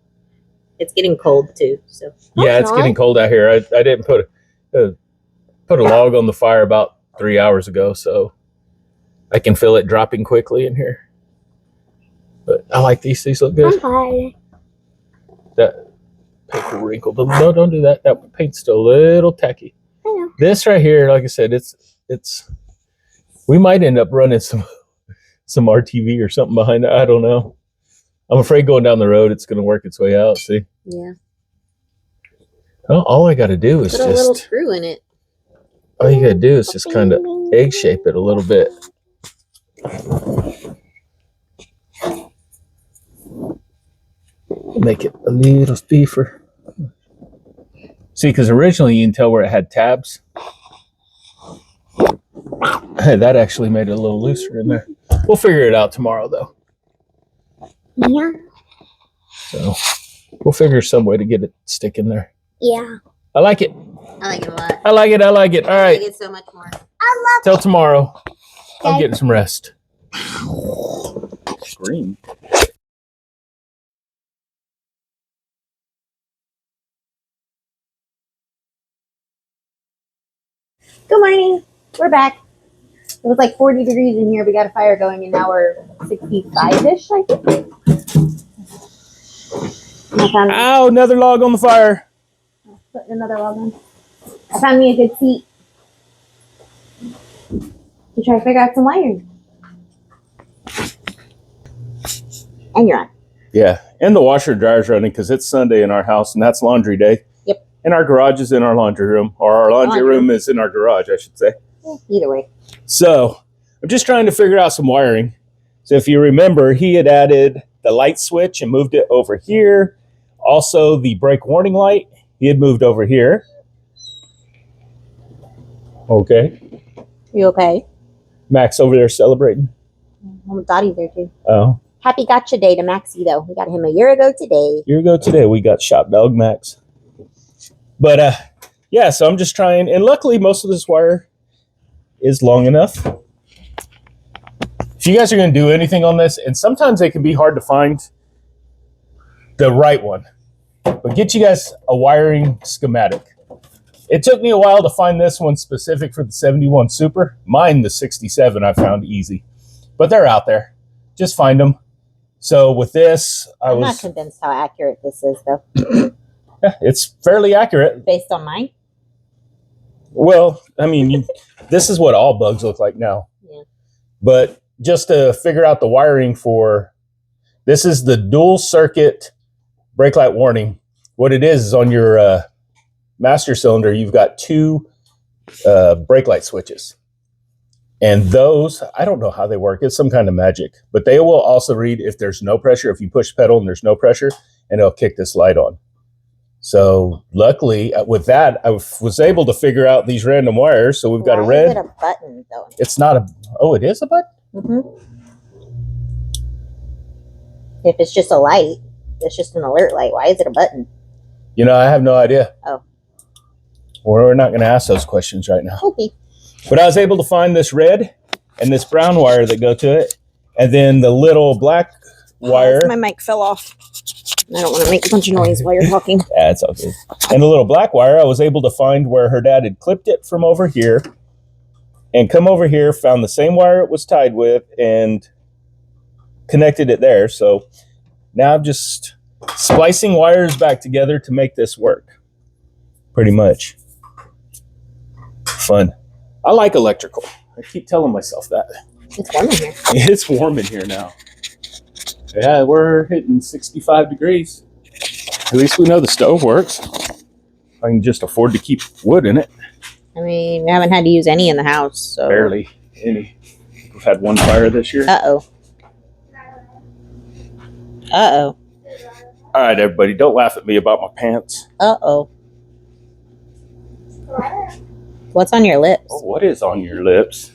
It's getting cold too, so Yeah, it's not. getting cold out here. I didn't put a log on the fire about 3 hours ago, so I can feel it dropping quickly in here. But I like these. These look I'm good. fine. That paper wrinkled. No, don't do that. That paint's still a little tacky. I know. This right here, like I said, it's. We might end up running some RTV or something behind it. I don't know. I'm afraid going down the road, it's going to work its way out. See? yeah. Well, all I got to do is Put a little just. screw in it. All you got to do is just kind of egg shape it a little bit. Make it a little stiffer. See, because originally you can tell where it had tabs. That actually made it a little looser in there. We'll figure it out tomorrow, though. Yeah. So we'll figure some way to get it stick in there. Yeah. I like it. I like it a lot. I like it. I like it. All I right. like it so much more. Till tomorrow. I'm Okay. getting some rest. Scream. Good morning. We're back. It was like 40 degrees in here. We got a fire going, and now we're 65-ish, I think. I found Ow, another log on the fire. put another log on. I found me a good seat to try to figure out some wiring. And you're on. Yeah, and the washer and dryer's running because it's Sunday in our house, and that's laundry day. Yep. And our garage is in our laundry room, or our laundry room is in our garage, I should say. Either way. So I'm just trying to figure out some wiring. So if you remember, he had added the light switch and moved it over here. Also, the brake warning light, he had moved over here. Okay. You okay? Max over there celebrating. Dottie's there too. Oh, Happy Gotcha Day to Maxie, though. We got him a year ago today. here we go today. We got Shop Dog Max. But yeah, so I'm just trying, and luckily most of this wire is long enough. If you guys are going to do anything on this, and sometimes they can be hard to find the right one, but get you guys a wiring schematic. It took me a while to find this one specific for the 71 Super. Mine, the 67, I found easy, but they're out there. Just find them. So with this, I'm not convinced how accurate this is, though. yeah, it's fairly accurate. Based on mine? Well, I mean, this is what all bugs look like now. Yeah. But just to figure out the wiring for, this is the dual circuit brake light warning. What it is on your master cylinder, you've got two brake light switches. And those, I don't know how they work. It's some kind of magic. But they will also read if there's no pressure, if you push pedal and there's no pressure, and it'll kick this light on. So luckily, with that, I was able to figure out these random wires. So we've got a red. Is it a button, though? It's not a, oh, it is a button? Mm-hmm. If it's just a light, it's just an alert light. Why is it a button? You know, I have no idea. Oh. We're not going to ask those questions right now. Okay. But I was able to find this red and this brown wire that go to it. And then the little black wire. My mic fell off. I don't want to make a bunch of noise while you're talking. Yeah, it's all good. And the little black wire, I was able to find where her dad had clipped it from over here and come over here, found the same wire it was tied with and connected it there. So now I'm just splicing wires back together to make this work. Pretty much. Fun. I like electrical. I keep telling myself that. It's warm in here. It's warm in here now. Yeah, we're hitting 65 degrees. At least we know the stove works. I can just afford to keep wood in it. I mean, we haven't had to use any in the house, so. Barely any. We've had one fire this year. Uh-oh. Uh-oh. All right, everybody, don't laugh at me about my pants. Uh-oh. What's on your lips? Oh, what is on your lips?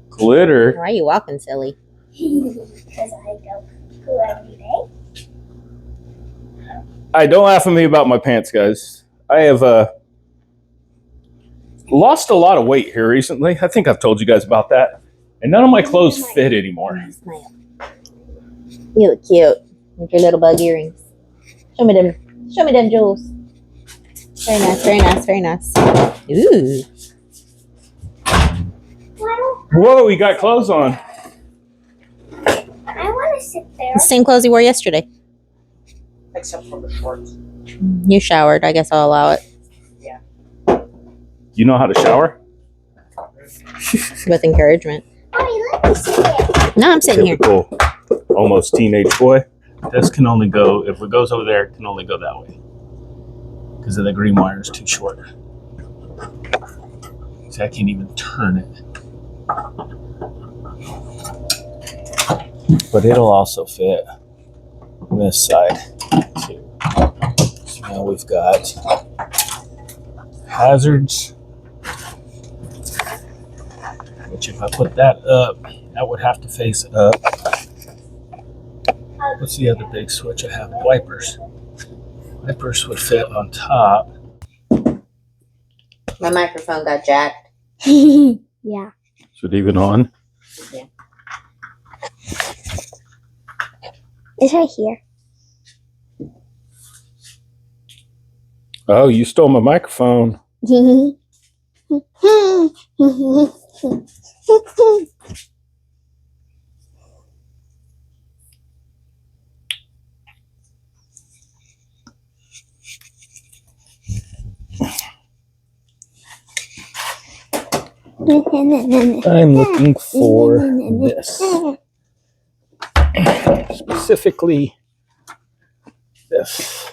Glitter. Why are you walking, silly? Because I go school every day. All right, don't laugh at me about my pants, guys. I have lost a lot of weight here recently. I think I've told you guys about that. And none of my clothes fit anymore. Smile. You look cute with your little bug earrings. Show me them. Show me them jewels. Very nice, very nice, very nice. Ooh. Whoa, we got clothes on. I want to sit there. The same clothes you wore yesterday. Except for the shorts. You showered. I guess I'll allow it. You know how to shower? With encouragement. Mommy, let me sit there. No, I'm sitting here. Typical almost teenage boy. This can only go, if it goes over there, it can only go that way. Because the green wire is too short. See, I can't even turn it. But it'll also fit on this side too. So now we've got hazards. Which if I put that up, that would have to face up. What's the other big switch I have? Wipers. Wipers would fit on top. My microphone got jacked. Yeah. Is it even on? It's right here. Oh, you stole my microphone. I'm looking for this. Specifically, this.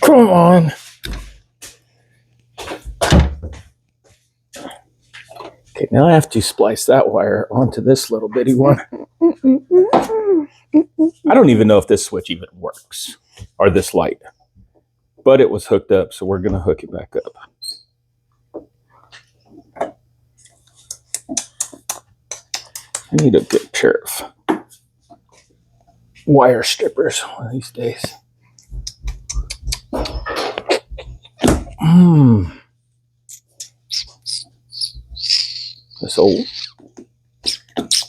Come on. Okay, now I have to splice that wire onto this little bitty one. I don't even know if this switch even works, or this light. But it was hooked up, so we're going to hook it back up. I need a good pair of wire strippers one of these days. This old,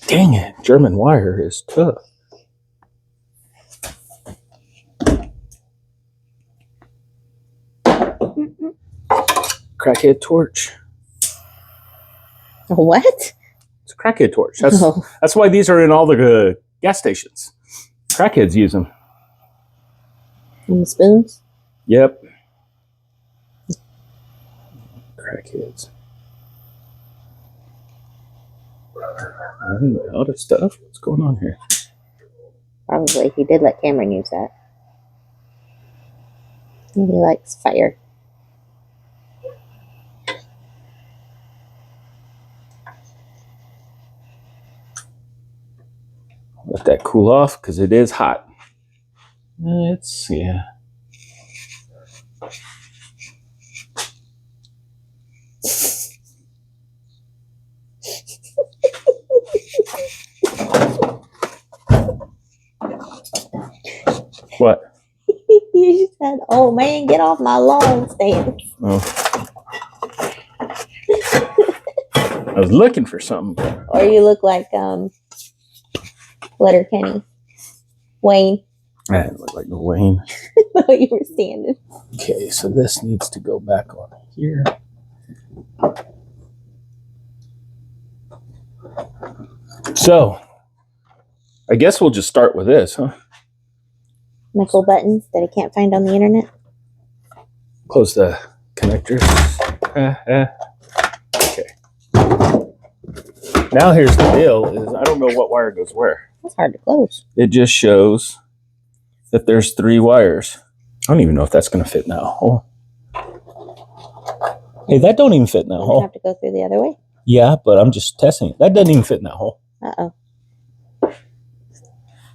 dang it, German wire is tough. Crackhead torch. What? It's a crackhead torch. That's Oh. that's why these are in all the gas stations. Crackheads use them. And the spoons? Yep. Crackheads. I'm out of stuff. What's going on here? Probably. He did let Cameron use that. He likes fire. Let that cool off because it is hot. Yeah. What? You just said, "Oh man, get off my lawn stand." Oh. I was looking for something. Or you look like Letterkenny. Wayne. I didn't look like no Wayne. Oh, you were standing. Okay, so this needs to go back on here. So, I guess we'll just start with this, huh? Nickel buttons that I can't find on the internet. Close the connectors. Okay. Now here's the deal: is I don't know what wire goes where. That's hard to close. It just shows that there's 3 wires. I don't even know if that's going to fit in that hole. Hey, that don't even fit in that You hole. have to go through the other way. Yeah, but I'm just testing it. That doesn't even fit in that hole. Uh-oh.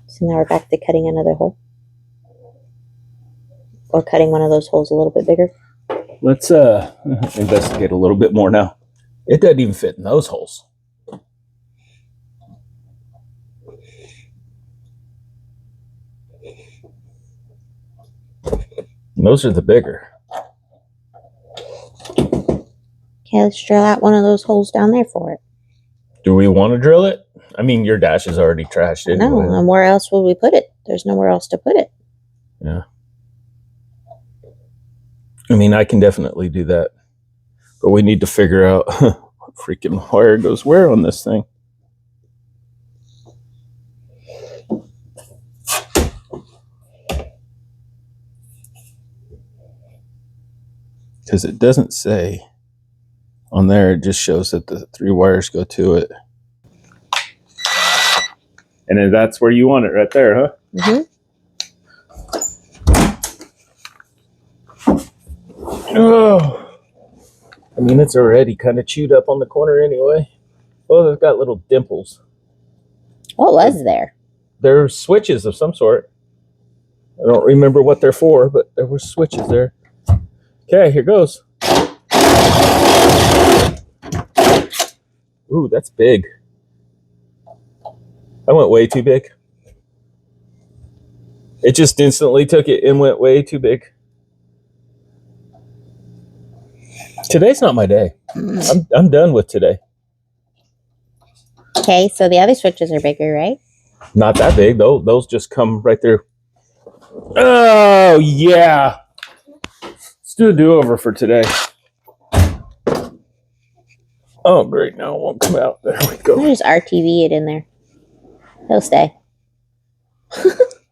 So now we're back to cutting another hole. Or cutting one of those holes a little bit bigger. Let's investigate a little bit more now. It doesn't even fit in those holes. And those are the bigger. Okay, let's drill out one of those holes down there for it. Do we want to drill it? I mean, your dash is already trashed anyway. No, and where else would we put it? There's nowhere else to put it. Yeah. I mean, I can definitely do that. But we need to figure out what freaking wire goes where on this thing. Because it doesn't say on there, it just shows that the 3 wires go to it. And then that's where you want it, right there, huh? Mm-hmm. Oh, I mean, it's already kind of chewed up on the corner anyway. Oh, they've got little dimples. What was there? They're switches of some sort. I don't remember what they're for, but there were switches there. Okay, here goes. Ooh, that's big. I went way too big. It just instantly took it and went way too big. Today's not my day. I'm done with today. Okay, so the other switches are bigger, right? Not that big, though. Those just come right there. Oh, yeah. Let's do a do-over for today. Oh, great. Now it won't come out. There we go. There's RTV it in there. He'll stay.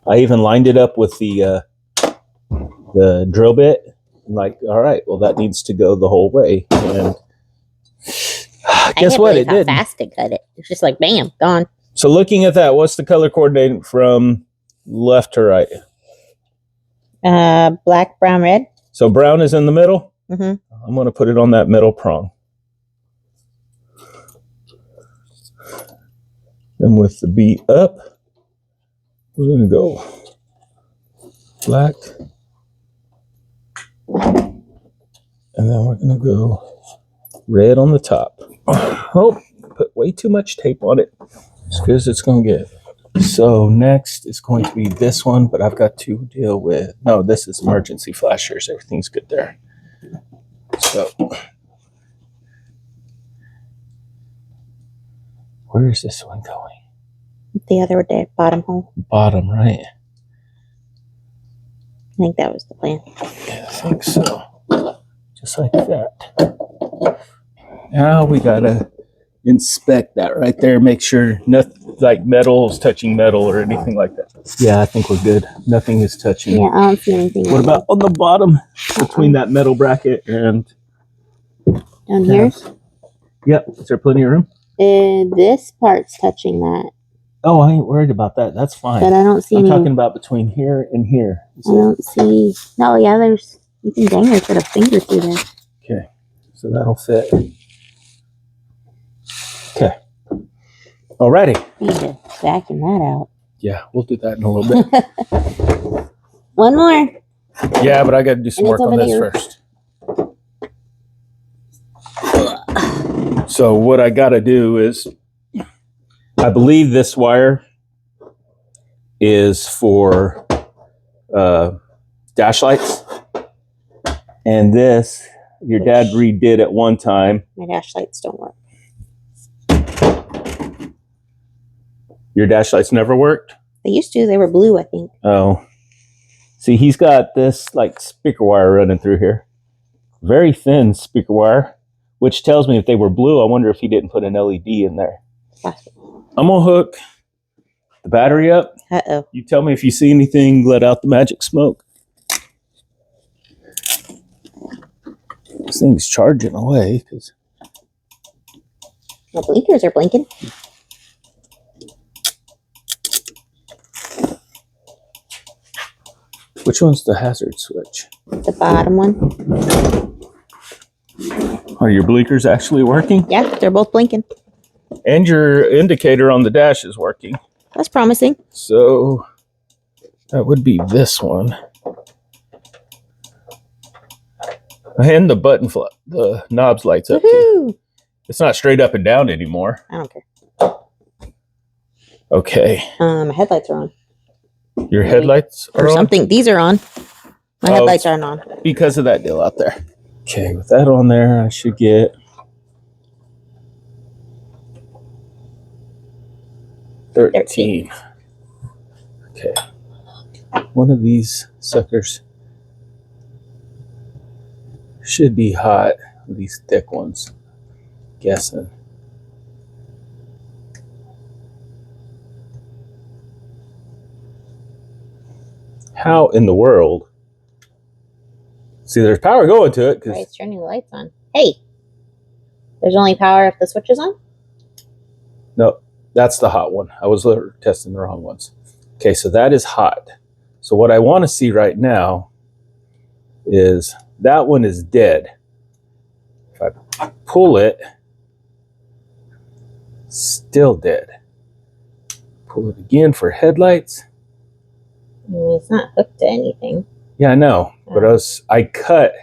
I even lined it up with the drill bit. I'm like, all right, well, that needs to go the whole way. And guess what? It did. Fast it cut it. It's just like, bam, gone. So looking at that, what's the color coordinate from left to right? Black, brown, red. So brown is in the middle. Mm-hmm. I'm going to put it on that middle prong. And with the beat up, we're going to go black. And then we're going to go red on the top. Oh, put way too much tape on it. As good as it's going to get. So next is going to be this one, but I've got to deal with... No, this is emergency flashers. Everything's good there. So... where is this one going? The other bottom hole. Bottom, right? I think that was the plan. Yeah, I think so. Just like that. Now we gotta inspect that right there. Make sure nothing like metal is touching metal or anything like that. Yeah, I think we're good. Nothing is touching. Yeah, I don't see anything. What about on the bottom between that metal bracket and down here? Yep. Is there plenty of room? This part's touching that. Oh, I ain't worried about that. That's fine. But I don't see I'm any. talking about between here and here. I don't see. No, yeah, there's. You can dang put a finger through there. Okay, so that'll fit. Okay. Alrighty. Need to vacuum that out. Yeah, we'll do that in a little bit. One more. Yeah, but I got to do some And work it's on over this there. first. So what I got to do is, I believe this wire is for dash lights. And this, your dad redid at one time. My dash lights don't work. Your dash lights never worked? They used to. They were blue, I think. Oh. See, he's got this like speaker wire running through here. Very thin speaker wire, which tells me if they were blue, I wonder if he didn't put an LED in there. I'm going to hook the battery up. Uh-oh. You tell me if you see anything, let out the magic smoke. This thing's charging away. The blinkers are blinking. Which one's the hazard switch? The bottom one. Are your blinkers actually working? Yeah, they're both blinking. And your indicator on the dash is working. That's promising. So that would be this one. And the button flip, the knobs lights up too. Woohoo! It's not straight up and down anymore. I don't care. Okay. My headlights are on. Your headlights are Or on? something. These are on. My headlights aren't on. Because of that deal out there. Okay, with that on there, I should get 13. Okay. One of these suckers should be hot. These thick ones. Guessing. How in the world? See, there's power going to it. Right, it's turning the lights on. Hey, there's only power if the switch is on? No, that's the hot one. I was testing the wrong ones. Okay, so that is hot. So what I want to see right now is that one is dead. If I pull it, still dead. Pull it again for headlights. I mean, it's not hooked to anything. Yeah, I know, but I cut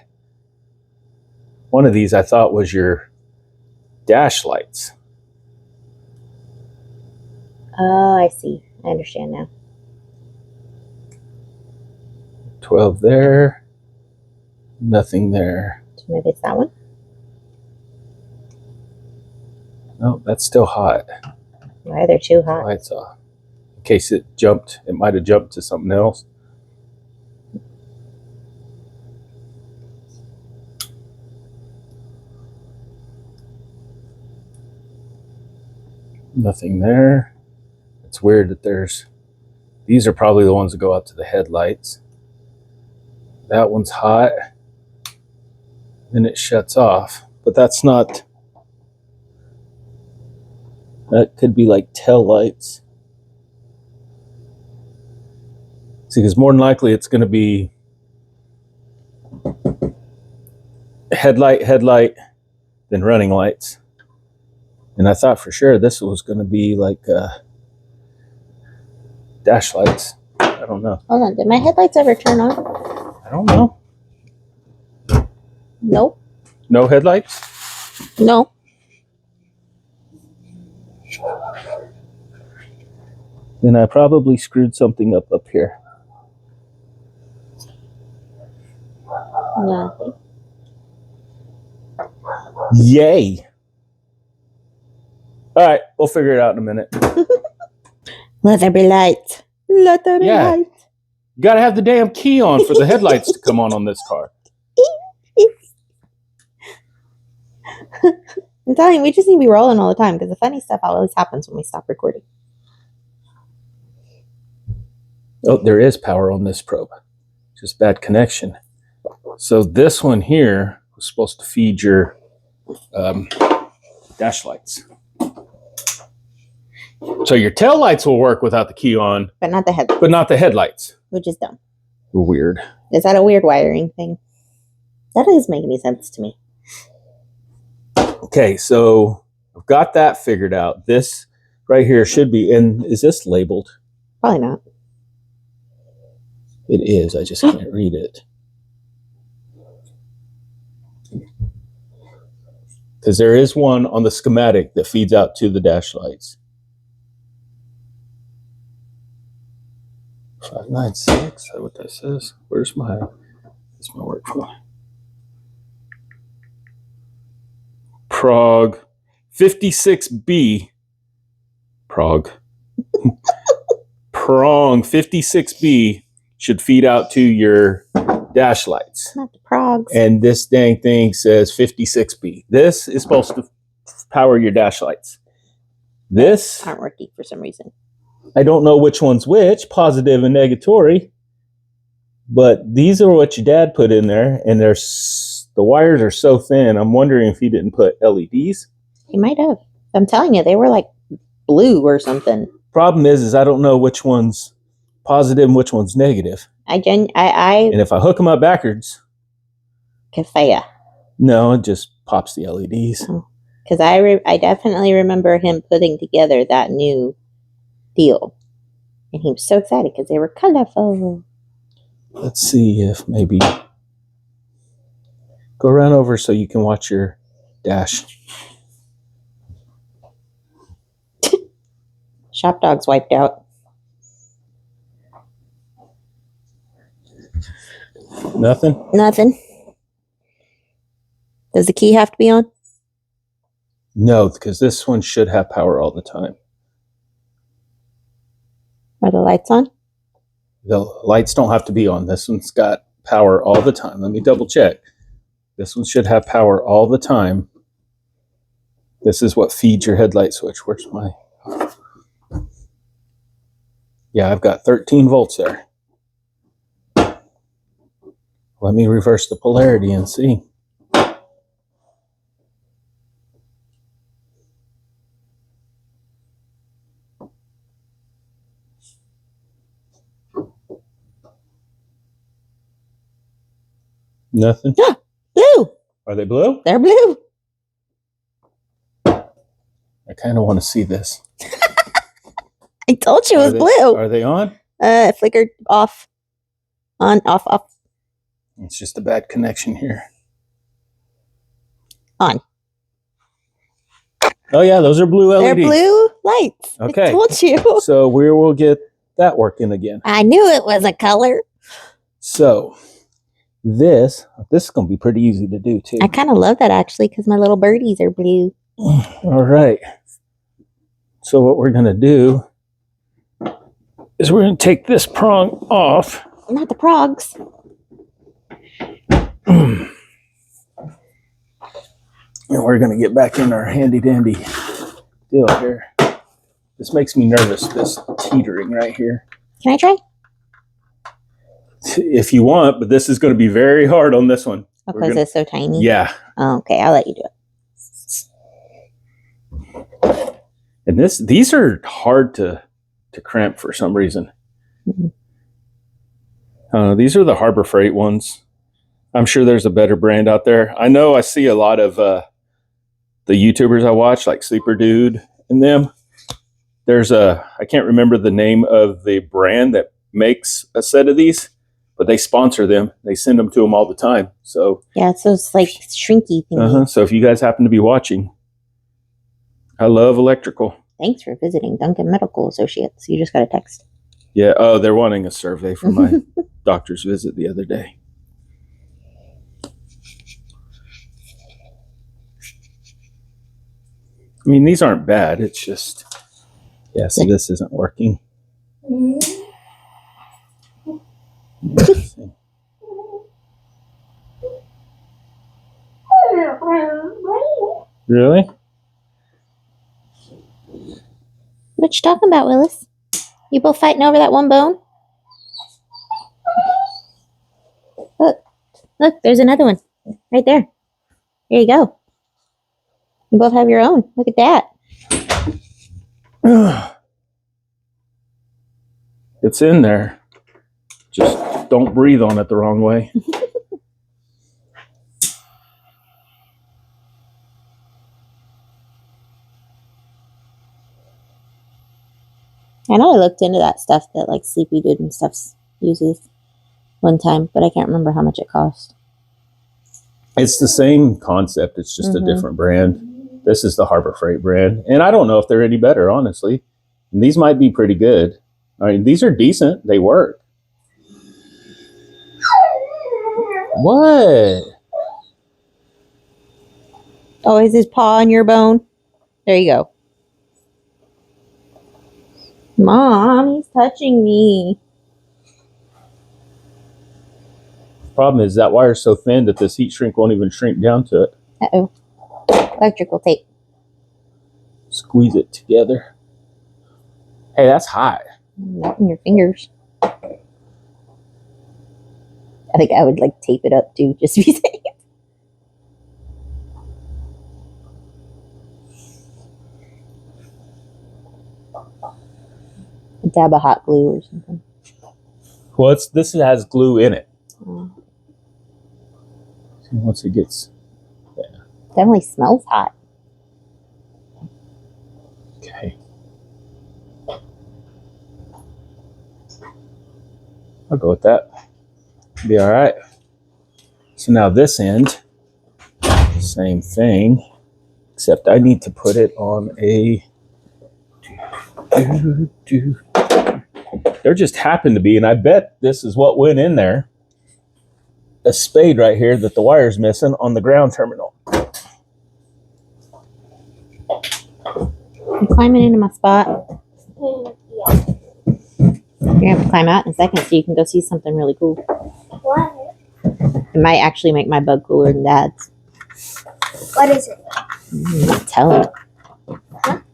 one of these. I thought was your dash lights. Oh, I see. I understand now. 12 there. Nothing there. So maybe it's that one? No, that's still hot. Why are they too hot? Lights off. In case it jumped, it might have jumped to something else. Nothing there. It's weird that these are probably the ones that go out to the headlights. That one's hot. Then it shuts off. But that's not, that could be like tail lights. See, because more than likely it's going to be headlight, then running lights. And I thought for sure this was going to be like dash lights. I don't know. Hold on. Did my headlights ever turn on? I don't know. Nope. No headlights? No. Then I probably screwed something up here. Nothing. Yay. All right, we'll figure it out in a minute. Let there be light. Let there be Yeah. light. You got to have the damn key on for the headlights to come on this car. I'm telling you, we just need to be rolling all the time because the funny stuff always happens when we stop recording. Oh, there is power on this probe. Just bad connection. So this one here was supposed to feed your dash lights. So your tail lights will work without the key on, But not the headlights, but not the headlights. which is dumb. Weird. Is that a weird wiring thing? That doesn't make any sense to me. Okay, so I've got that figured out. This right here should be in. Is this labeled? Probably not. It is. I just can't read it. Because there is one on the schematic that feeds out to the dash lights. 596, is that what that says? Where's my work phone? Prog 56B. Prong 56B should feed out to your dash lights. Not the progs. And this dang thing says 56B. This is supposed to power your dash lights. This, Aren't working for some reason. I don't know which one's which, positive and negatory, but these are what your dad put in there, and the wires are so thin, I'm wondering if he didn't put LEDs. He might have. I'm telling you, they were like blue or something. Problem is I don't know which one's positive and which one's negative. I And if I hook them up backwards, Kafaya. no, it just pops the LEDs. Because I definitely remember him putting together that new deal. And he was so excited because they were colorful. Let's see if maybe go around over so you can watch your dash. Shop Dog's wiped out. Nothing? Nothing. Does the key have to be on? No, because this one should have power all the time. Are the lights on? The lights don't have to be on. This one's got power all the time. Let me double check. This one should have power all the time. This is what feeds your headlight switch. Where's my... Yeah, I've got 13 volts there. Let me reverse the polarity and see. Nothing? Blue! Are they blue? They're blue. I kind of want to see this. I told you it was blue. Are they on? It flickered off. On, off, off. It's just a bad connection here. On. Oh yeah, those are blue LEDs. They're blue lights. Okay. I told you. So we will get that working again. I knew it was a color. So this is going to be pretty easy to do too. I kind of love that actually because my little birdies are blue. All right. So what we're going to do is we're going to take this prong off. Not the progs. And we're going to get back in our handy dandy deal here. This makes me nervous, this teetering right here. Can I try? If you want, but this is going to be very hard on this one. Oh, because it's so tiny? Yeah. Oh, okay, I'll let you do it. And these are hard to cramp for some reason. These are the Harbor Freight ones. I'm sure there's a better brand out there. I know I see a lot of the YouTubers I watch, like Sleeper Dude and them. There's I can't remember the name of the brand that makes a set of these, but they sponsor them. They send them to them all the time. So yeah, it's those like shrinky things. So if you guys happen to be watching, I love electrical. Thanks for visiting Duncan Medical Associates. You just got a text. Yeah. Oh, they're wanting a survey for my doctor's visit the other day. I mean, these aren't bad. It's just, yeah, see, this isn't working. Really? What you talking about, Willis? You both fighting over that one bone? Look, there's another one right there. There you go. You both have your own. Look at that. It's in there. Just don't breathe on it the wrong way. I know I looked into that stuff that like Sleepy Dude and stuff uses one time, but I can't remember how much it cost. It's the same concept. It's just a different brand. This is the Harbor Freight brand. And I don't know if they're any better, honestly. And these might be pretty good. I mean, these are decent. They work. What? Oh, is his paw on your bone? There you go. Mom, he's touching me. Problem is that wire's so thin that this heat shrink won't even shrink down to it. Uh-oh. Electrical tape. Squeeze it together. Hey, that's hot. Melting your fingers. I think I would like tape it up too, just to be safe. Dab of hot glue or something. Well, this has glue in it. Oh. Once it gets... Definitely smells hot. Okay. I'll go with that. Be all right. So now this end, same thing, except I need to put it on a... There just happened to be, and I bet this is what went in there, a spade right here that the wire's missing on the ground terminal. I'm climbing into my spot. Yeah. You're gonna have to climb out in a second so you can go see something really cool. What? It might actually make my bug cooler than Dad's. What is it? I'm not telling.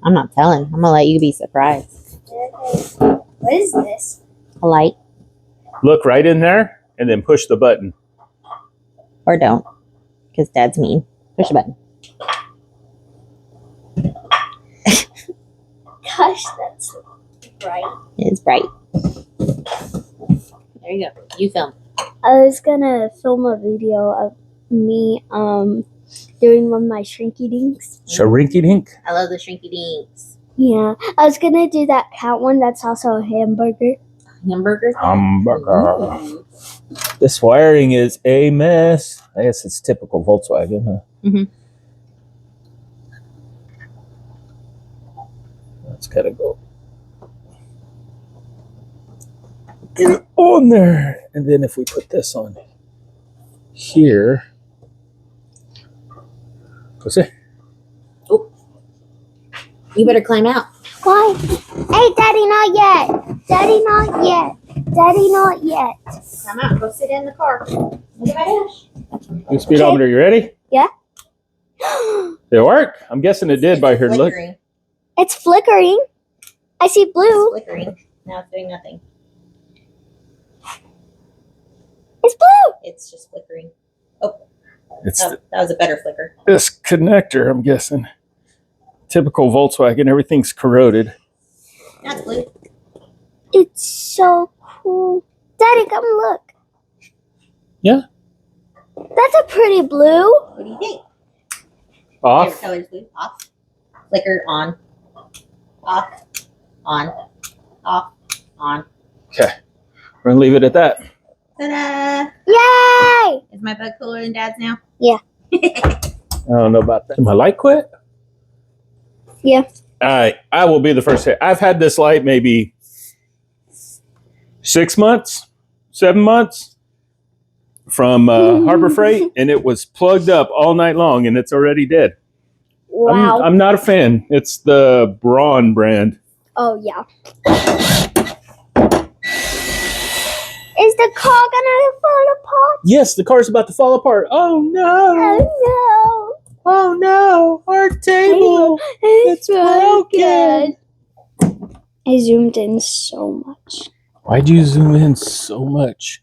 I'm not telling. I'm gonna let you be surprised. Okay. What is this? A light. Look right in there, and then push the button. Or don't. Because Dad's mean. Push the button. Gosh, that's bright. It is bright. There you go. You film. I was gonna film a video of me doing one of my shrinky dinks. Sharinky dink. I love the shrinky dinks. Yeah, I was gonna do that cat one. That's also a hamburger. Hamburgers? Hamburger. This wiring is a mess. I guess it's typical Volkswagen, huh? Mm-hmm. That's gotta go. Get it on there. And then if we put this on here. What's it? Oh. You better climb out. Why? Hey, Daddy, not yet. Daddy, not yet. Daddy, not yet. Come out. Go sit in the car. Look at my dash. New speedometer, you ready? Yeah. Did it work? I'm guessing it did by here. Look. Flickering. It's flickering. I see blue. It's flickering. Now it's doing nothing. It's blue. It's just flickering. Oh, It's that was a better flicker. this connector, I'm guessing. Typical Volkswagen, everything's corroded. That's blue. It's so cool. Daddy, come look. Yeah. That's a pretty blue. What do you think? Favorite Off. color is blue. Off. Flicker on. Off. On. Off. On. Okay. We're going to leave it at that. Ta-da! Yay! Is my bug cooler than Dad's now? Yeah. I don't know about that. Did my light quit? Yeah. All right. I will be the first to. I've had this light maybe 6 months, 7 months from Harbor Freight, and it was plugged up all night long, and it's already dead. Wow. I'm not a fan. It's the Braun brand. Oh, yeah. Is the car gonna fall apart? Yes, the car's about to fall apart. Oh no! Oh no! Our table! It's broken. I zoomed in so much. Why'd you zoom in so much?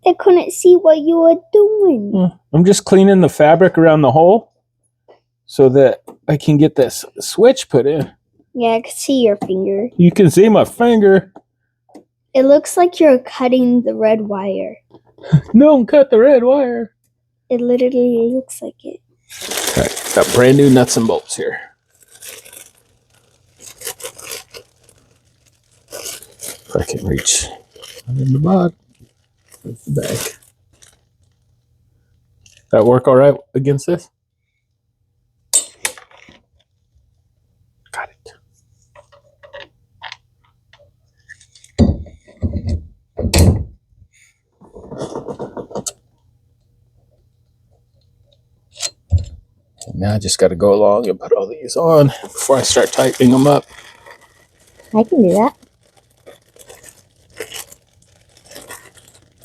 I couldn't see what you were doing. I'm just cleaning the fabric around the hole so that I can get this switch put in. Yeah, I could see your finger. You can see my finger. It looks like you're cutting the red wire. Don't cut the red wire. It literally looks like it. All right, got brand new nuts and bolts here. If I can reach in the bottom of the bag. That work all right against this? Got it. Now I just got to go along and put all these on before I start tightening them up. I can do that.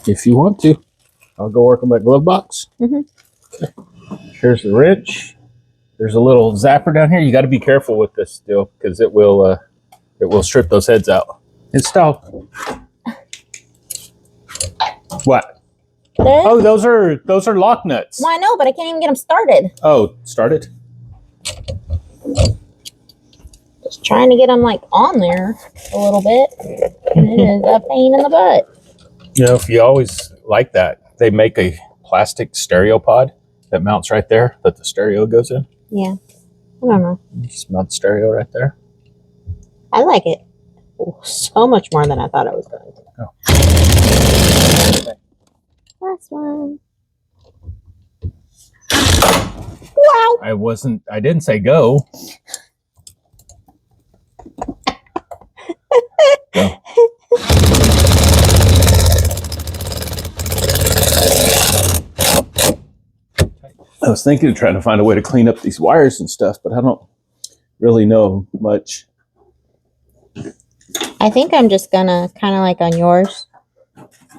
If you want to, I'll go work on my glove box. Mhm. Okay. Here's the wrench. There's a little zapper down here. You got to be careful with this still because it will strip those heads out. Install. What? Oh, those are lock nuts. Well, I know, but I can't even get them started. Oh, started. Just trying to get them like on there a little bit, and it is a pain in the butt. You know, if you always like that, they make a plastic stereo pod that mounts right there that the stereo goes in. Yeah, I don't know. You just mount the stereo right there. I like it so much more than I thought I was going to. Oh. Last one. Wow. I didn't say go. Go. I was thinking of trying to find a way to clean up these wires and stuff, but I don't really know much. I think I'm just gonna kind of like on yours,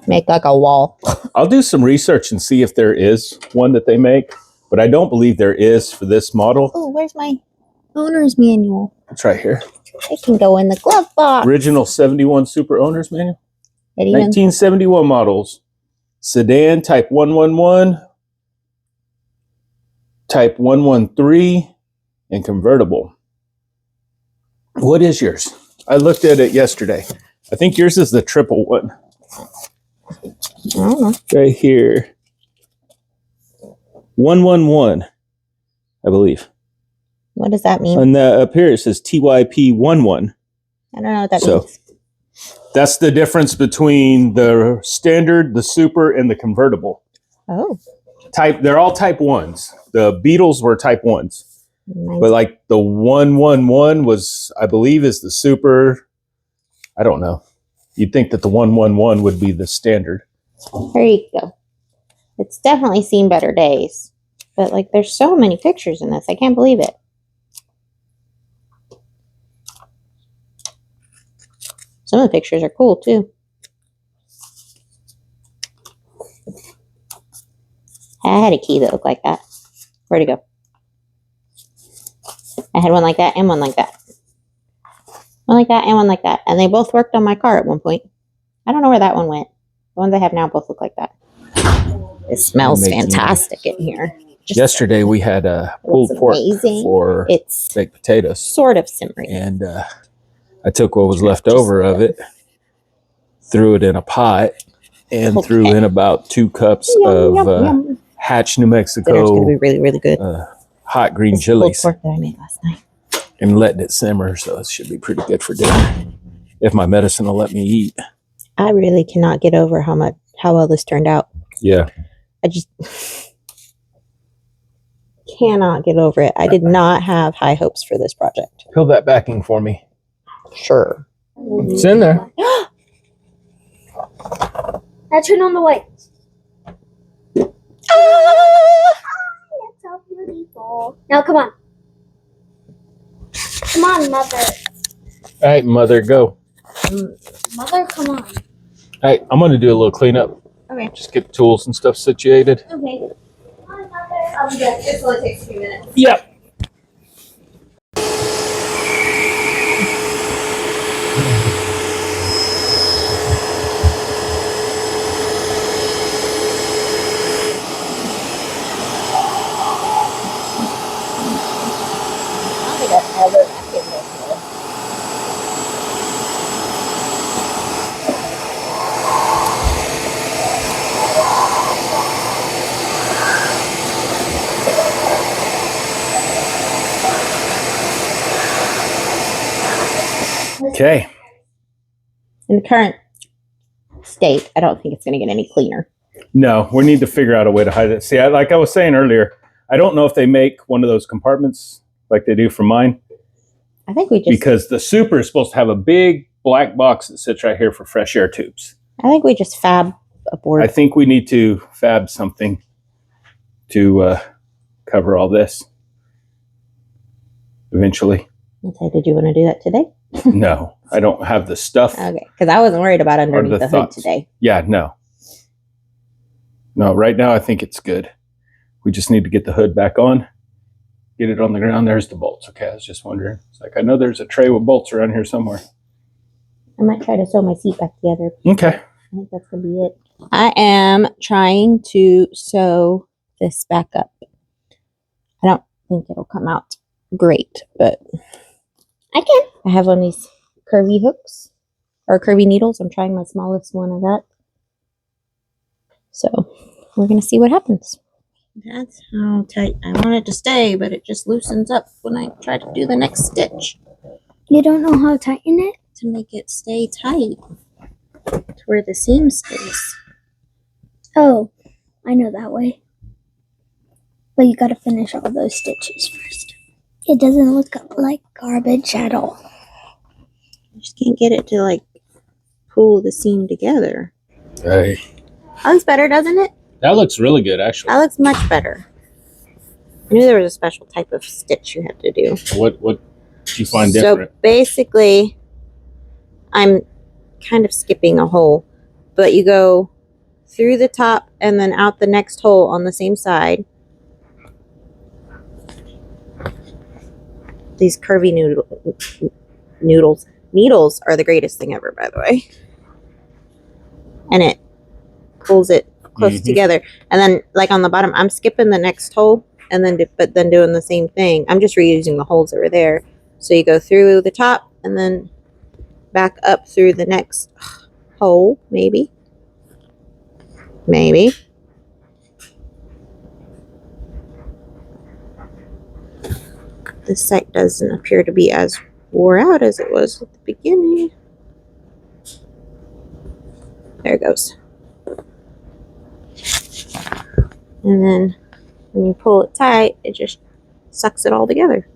make like a wall. I'll do some research and see if there is one that they make, but I don't believe there is for this model. Oh, where's my owner's manual? It's right here. It can go in the glove box. Original 71 Super Owner's Manual. It even 1971 models. Sedan type 111, type 113, and convertible. What is yours? I looked at it yesterday. I think yours is the triple one. I don't know. Right here. 111, I believe. What does that mean? And up here it says TYP11. I don't know what that So means. that's the difference between the standard, the super, and the convertible. Oh, They're all type 1s. The Beetles were type 1s. mine's But like the 111 was, I believe, is the super. I don't know. You'd think that the 111 would be the standard. there you go. It's definitely seen better days. But like there's so many pictures in this. I can't believe it. Some of the pictures are cool too. I had a key that looked like that. Where'd it go? I had one like that and one like that. One like that and one like that. And they both worked on my car at one point. I don't know where that one went. The ones I have now both look like that. It smells fantastic in here. Just Yesterday we had pulled looks pork amazing. for It's baked potatoes. sort of simmering. And I took what was left over of it, threw it in a pot, and threw in about 2 cups of Yum. Hatch, New Dinner's gonna Mexico be really, really good. hot green This pulled chilies pork that I made last night. and letting it simmer. So it should be pretty good for dinner if my medicine will let me eat. I really cannot get over how well this turned out. Yeah. I just cannot get over it. I did not have high hopes for this project. Peel that backing for me. Sure. It's in there. Now turn on the lights. Ah! That's so beautiful. Now come on. Come on, mother. All right, mother, go. Mother, come on. All right, I'm going to do a little cleanup. Okay. Just get the tools and stuff situated. Okay. Come on, mother. I'll be back. This only takes a few minutes. Yep. I don't think I've ever vacuumed before. Okay. In the current state, I don't think it's going to get any cleaner. No, we need to figure out a way to hide it. See, like I was saying earlier, I don't know if they make one of those compartments like they do for mine, I think we just. because the super is supposed to have a big black box that sits right here for fresh air tubes. I think we just fab a board. I think we need to fab something to cover all this eventually. Okay, did you want to do that today? No, I don't have the stuff. Okay, because I wasn't worried about underneath the hood thoughts. today. Yeah, no. No, right now I think it's good. We just need to get the hood back on, get it on the ground. There's the bolts. Okay, I was just wondering. It's like, I know there's a tray with bolts around here somewhere. I might try to sew my seat back together. Okay. I think that's going to be it. I am trying to sew this back up. I don't think it'll come out great, but I can. I have one of these curvy hooks or curvy needles. I'm trying my smallest one I got. So we're going to see what happens. That's how tight I want it to stay, but it just loosens up when I try to do the next stitch. You don't know how to tighten it? To make it stay tight to where the seam stays. Oh, I know that way. But you gotta finish all those stitches first. It doesn't look like garbage at all. I just can't get it to like pull the seam together. Hey, That looks better, doesn't it? that looks really good, actually. That looks much better. I knew there was a special type of stitch you had to do. What do you find different? So basically, I'm kind of skipping a hole, but you go through the top and then out the next hole on the same side. These curvy needles are the greatest thing ever, by the way. And it pulls it close together. And then, like on the bottom, I'm skipping the next hole and then, but then doing the same thing. I'm just reusing the holes that were there. So you go through the top and then back up through the next hole, maybe. This site doesn't appear to be as wore out as it was at the beginning. There it goes. And then when you pull it tight, it just sucks it all together.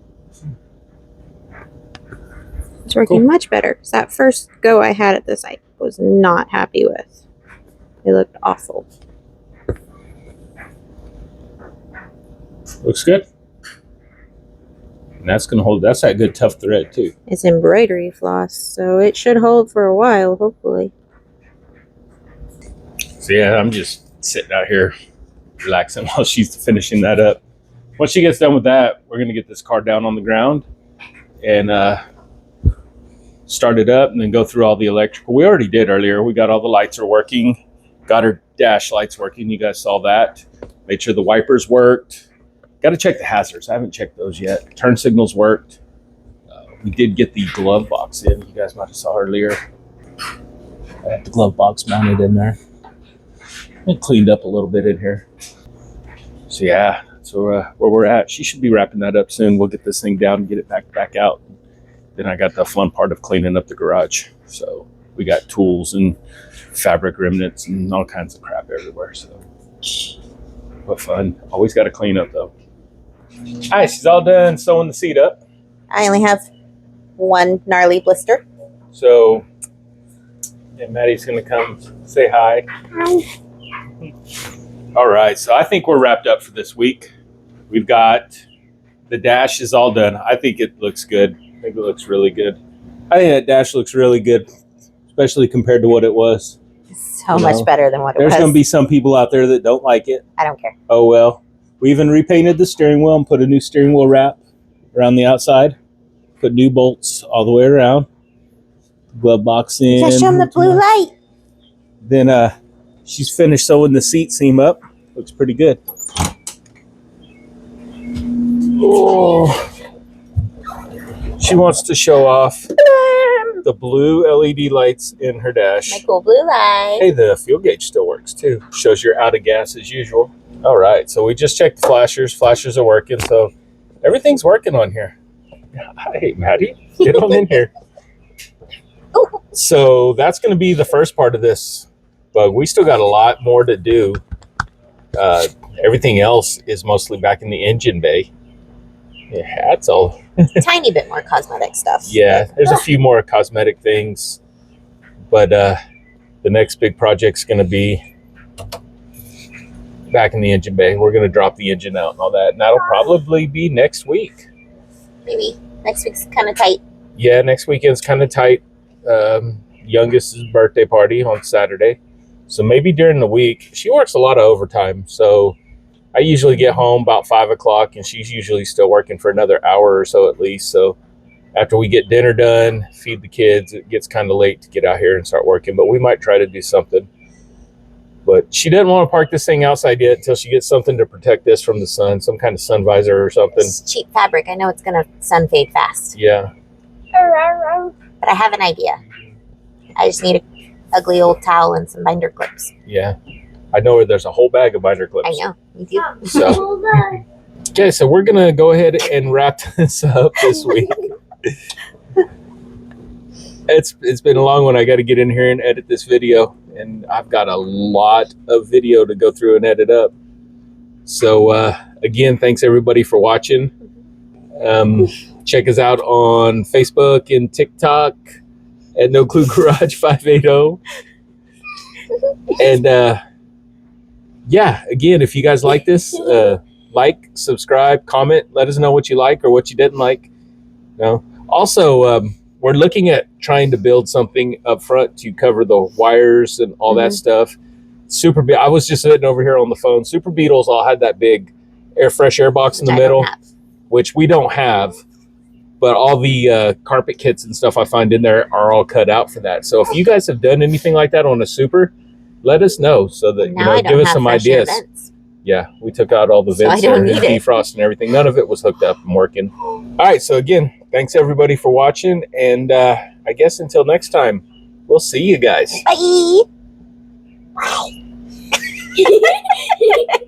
It's working much better. Because that first go I had at the site was not happy with. It looked awful. Looks good. And that's going to hold. That's that good tough thread, too. It's embroidery floss, so it should hold for a while, hopefully. So, yeah, I'm just sitting out here relaxing while she's finishing that up. Once she gets done with that, we're going to get this car down on the ground and start it up and then go through all the electrical. We already did earlier. We got all the lights are working. Got her dash lights working. You guys saw that. Made sure the wipers worked. Got to check the hazards. I haven't checked those yet. Turn signals worked. We did get the glove box in. You guys might have saw earlier. I had the glove box mounted in there. It cleaned up a little bit in here. So yeah, that's where we're at. She should be wrapping that up soon. We'll get this thing down and get it back out. Then I got the fun part of cleaning up the garage. So we got tools and fabric remnants and all kinds of crap everywhere. So what fun. Always got to clean up though. All right, she's all done sewing the seat up. I only have one gnarly blister. So yeah, Maddie's going to come say hi. Hi. All right, so I think we're wrapped up for this week. We've got the dash is all done. I think it looks good. I think it looks really good. I think that dash looks really good, especially compared to what it was. So much better than what it was. There's going to be some people out there that don't like it. I don't care. Oh, well. We even repainted the steering wheel and put a new steering wheel wrap around the outside. Put new bolts all the way around. Glove box in. Just show them the blue light. Then she's finished sewing the seat seam up. Looks pretty good. Oh. She wants to show off the blue LED lights in her dash. My cool blue light. Hey, the fuel gauge still works too. Shows you're out of gas as usual. All right, so we just checked the flashers. Flashers are working, so everything's working on here. Hi, Maddie. Get on in here. So that's going to be the first part of this bug. We still got a lot more to do. Everything else is mostly back in the engine bay. Yeah, that's all. Tiny bit more cosmetic stuff. Yeah, there's a few more cosmetic things, but the next big project's going to be back in the engine bay. We're going to drop the engine out and all that, and that'll probably be next week. Maybe. Next week's kind of tight. Yeah, next weekend's kind of tight. Youngest's birthday party on Saturday, so maybe during the week. She works a lot of overtime, so I usually get home about 5 o'clock, and she's usually still working for another hour or so at least. So after we get dinner done, feed the kids, it gets kind of late to get out here and start working, but we might try to do something. But she doesn't want to park this thing outside yet until she gets something to protect this from the sun, some kind of sun visor or something. It's cheap fabric. I know it's going to sun fade fast. Yeah. But I have an idea. I just need an ugly old towel and some binder clips. Yeah. I know where there's a whole bag of binder clips. I know. You do. So, okay, so we're going to go ahead and wrap this up this week. It's been a long one. I got to get in here and edit this video, and I've got a lot of video to go through and edit up. So again, thanks everybody for watching. Check us out on Facebook and TikTok at No Clue Garage 580. And yeah, again, if you guys like this, like, subscribe, comment, let us know what you like or what you didn't like. You know? Also, we're looking at trying to build something up front to cover the wires and all that stuff. I was just sitting over here on the phone. Super Beetles all had that big fresh air box in the middle, which we don't have. But all the carpet kits and stuff I find in there are all cut out for that. So if you guys have done anything like that on a Super, let us know so that give us some ideas. Yeah, we took out all the vents and defrost and everything. None of it was hooked up and working. All right, so again, thanks everybody for watching, and I guess until next time, we'll see you guys. Bye.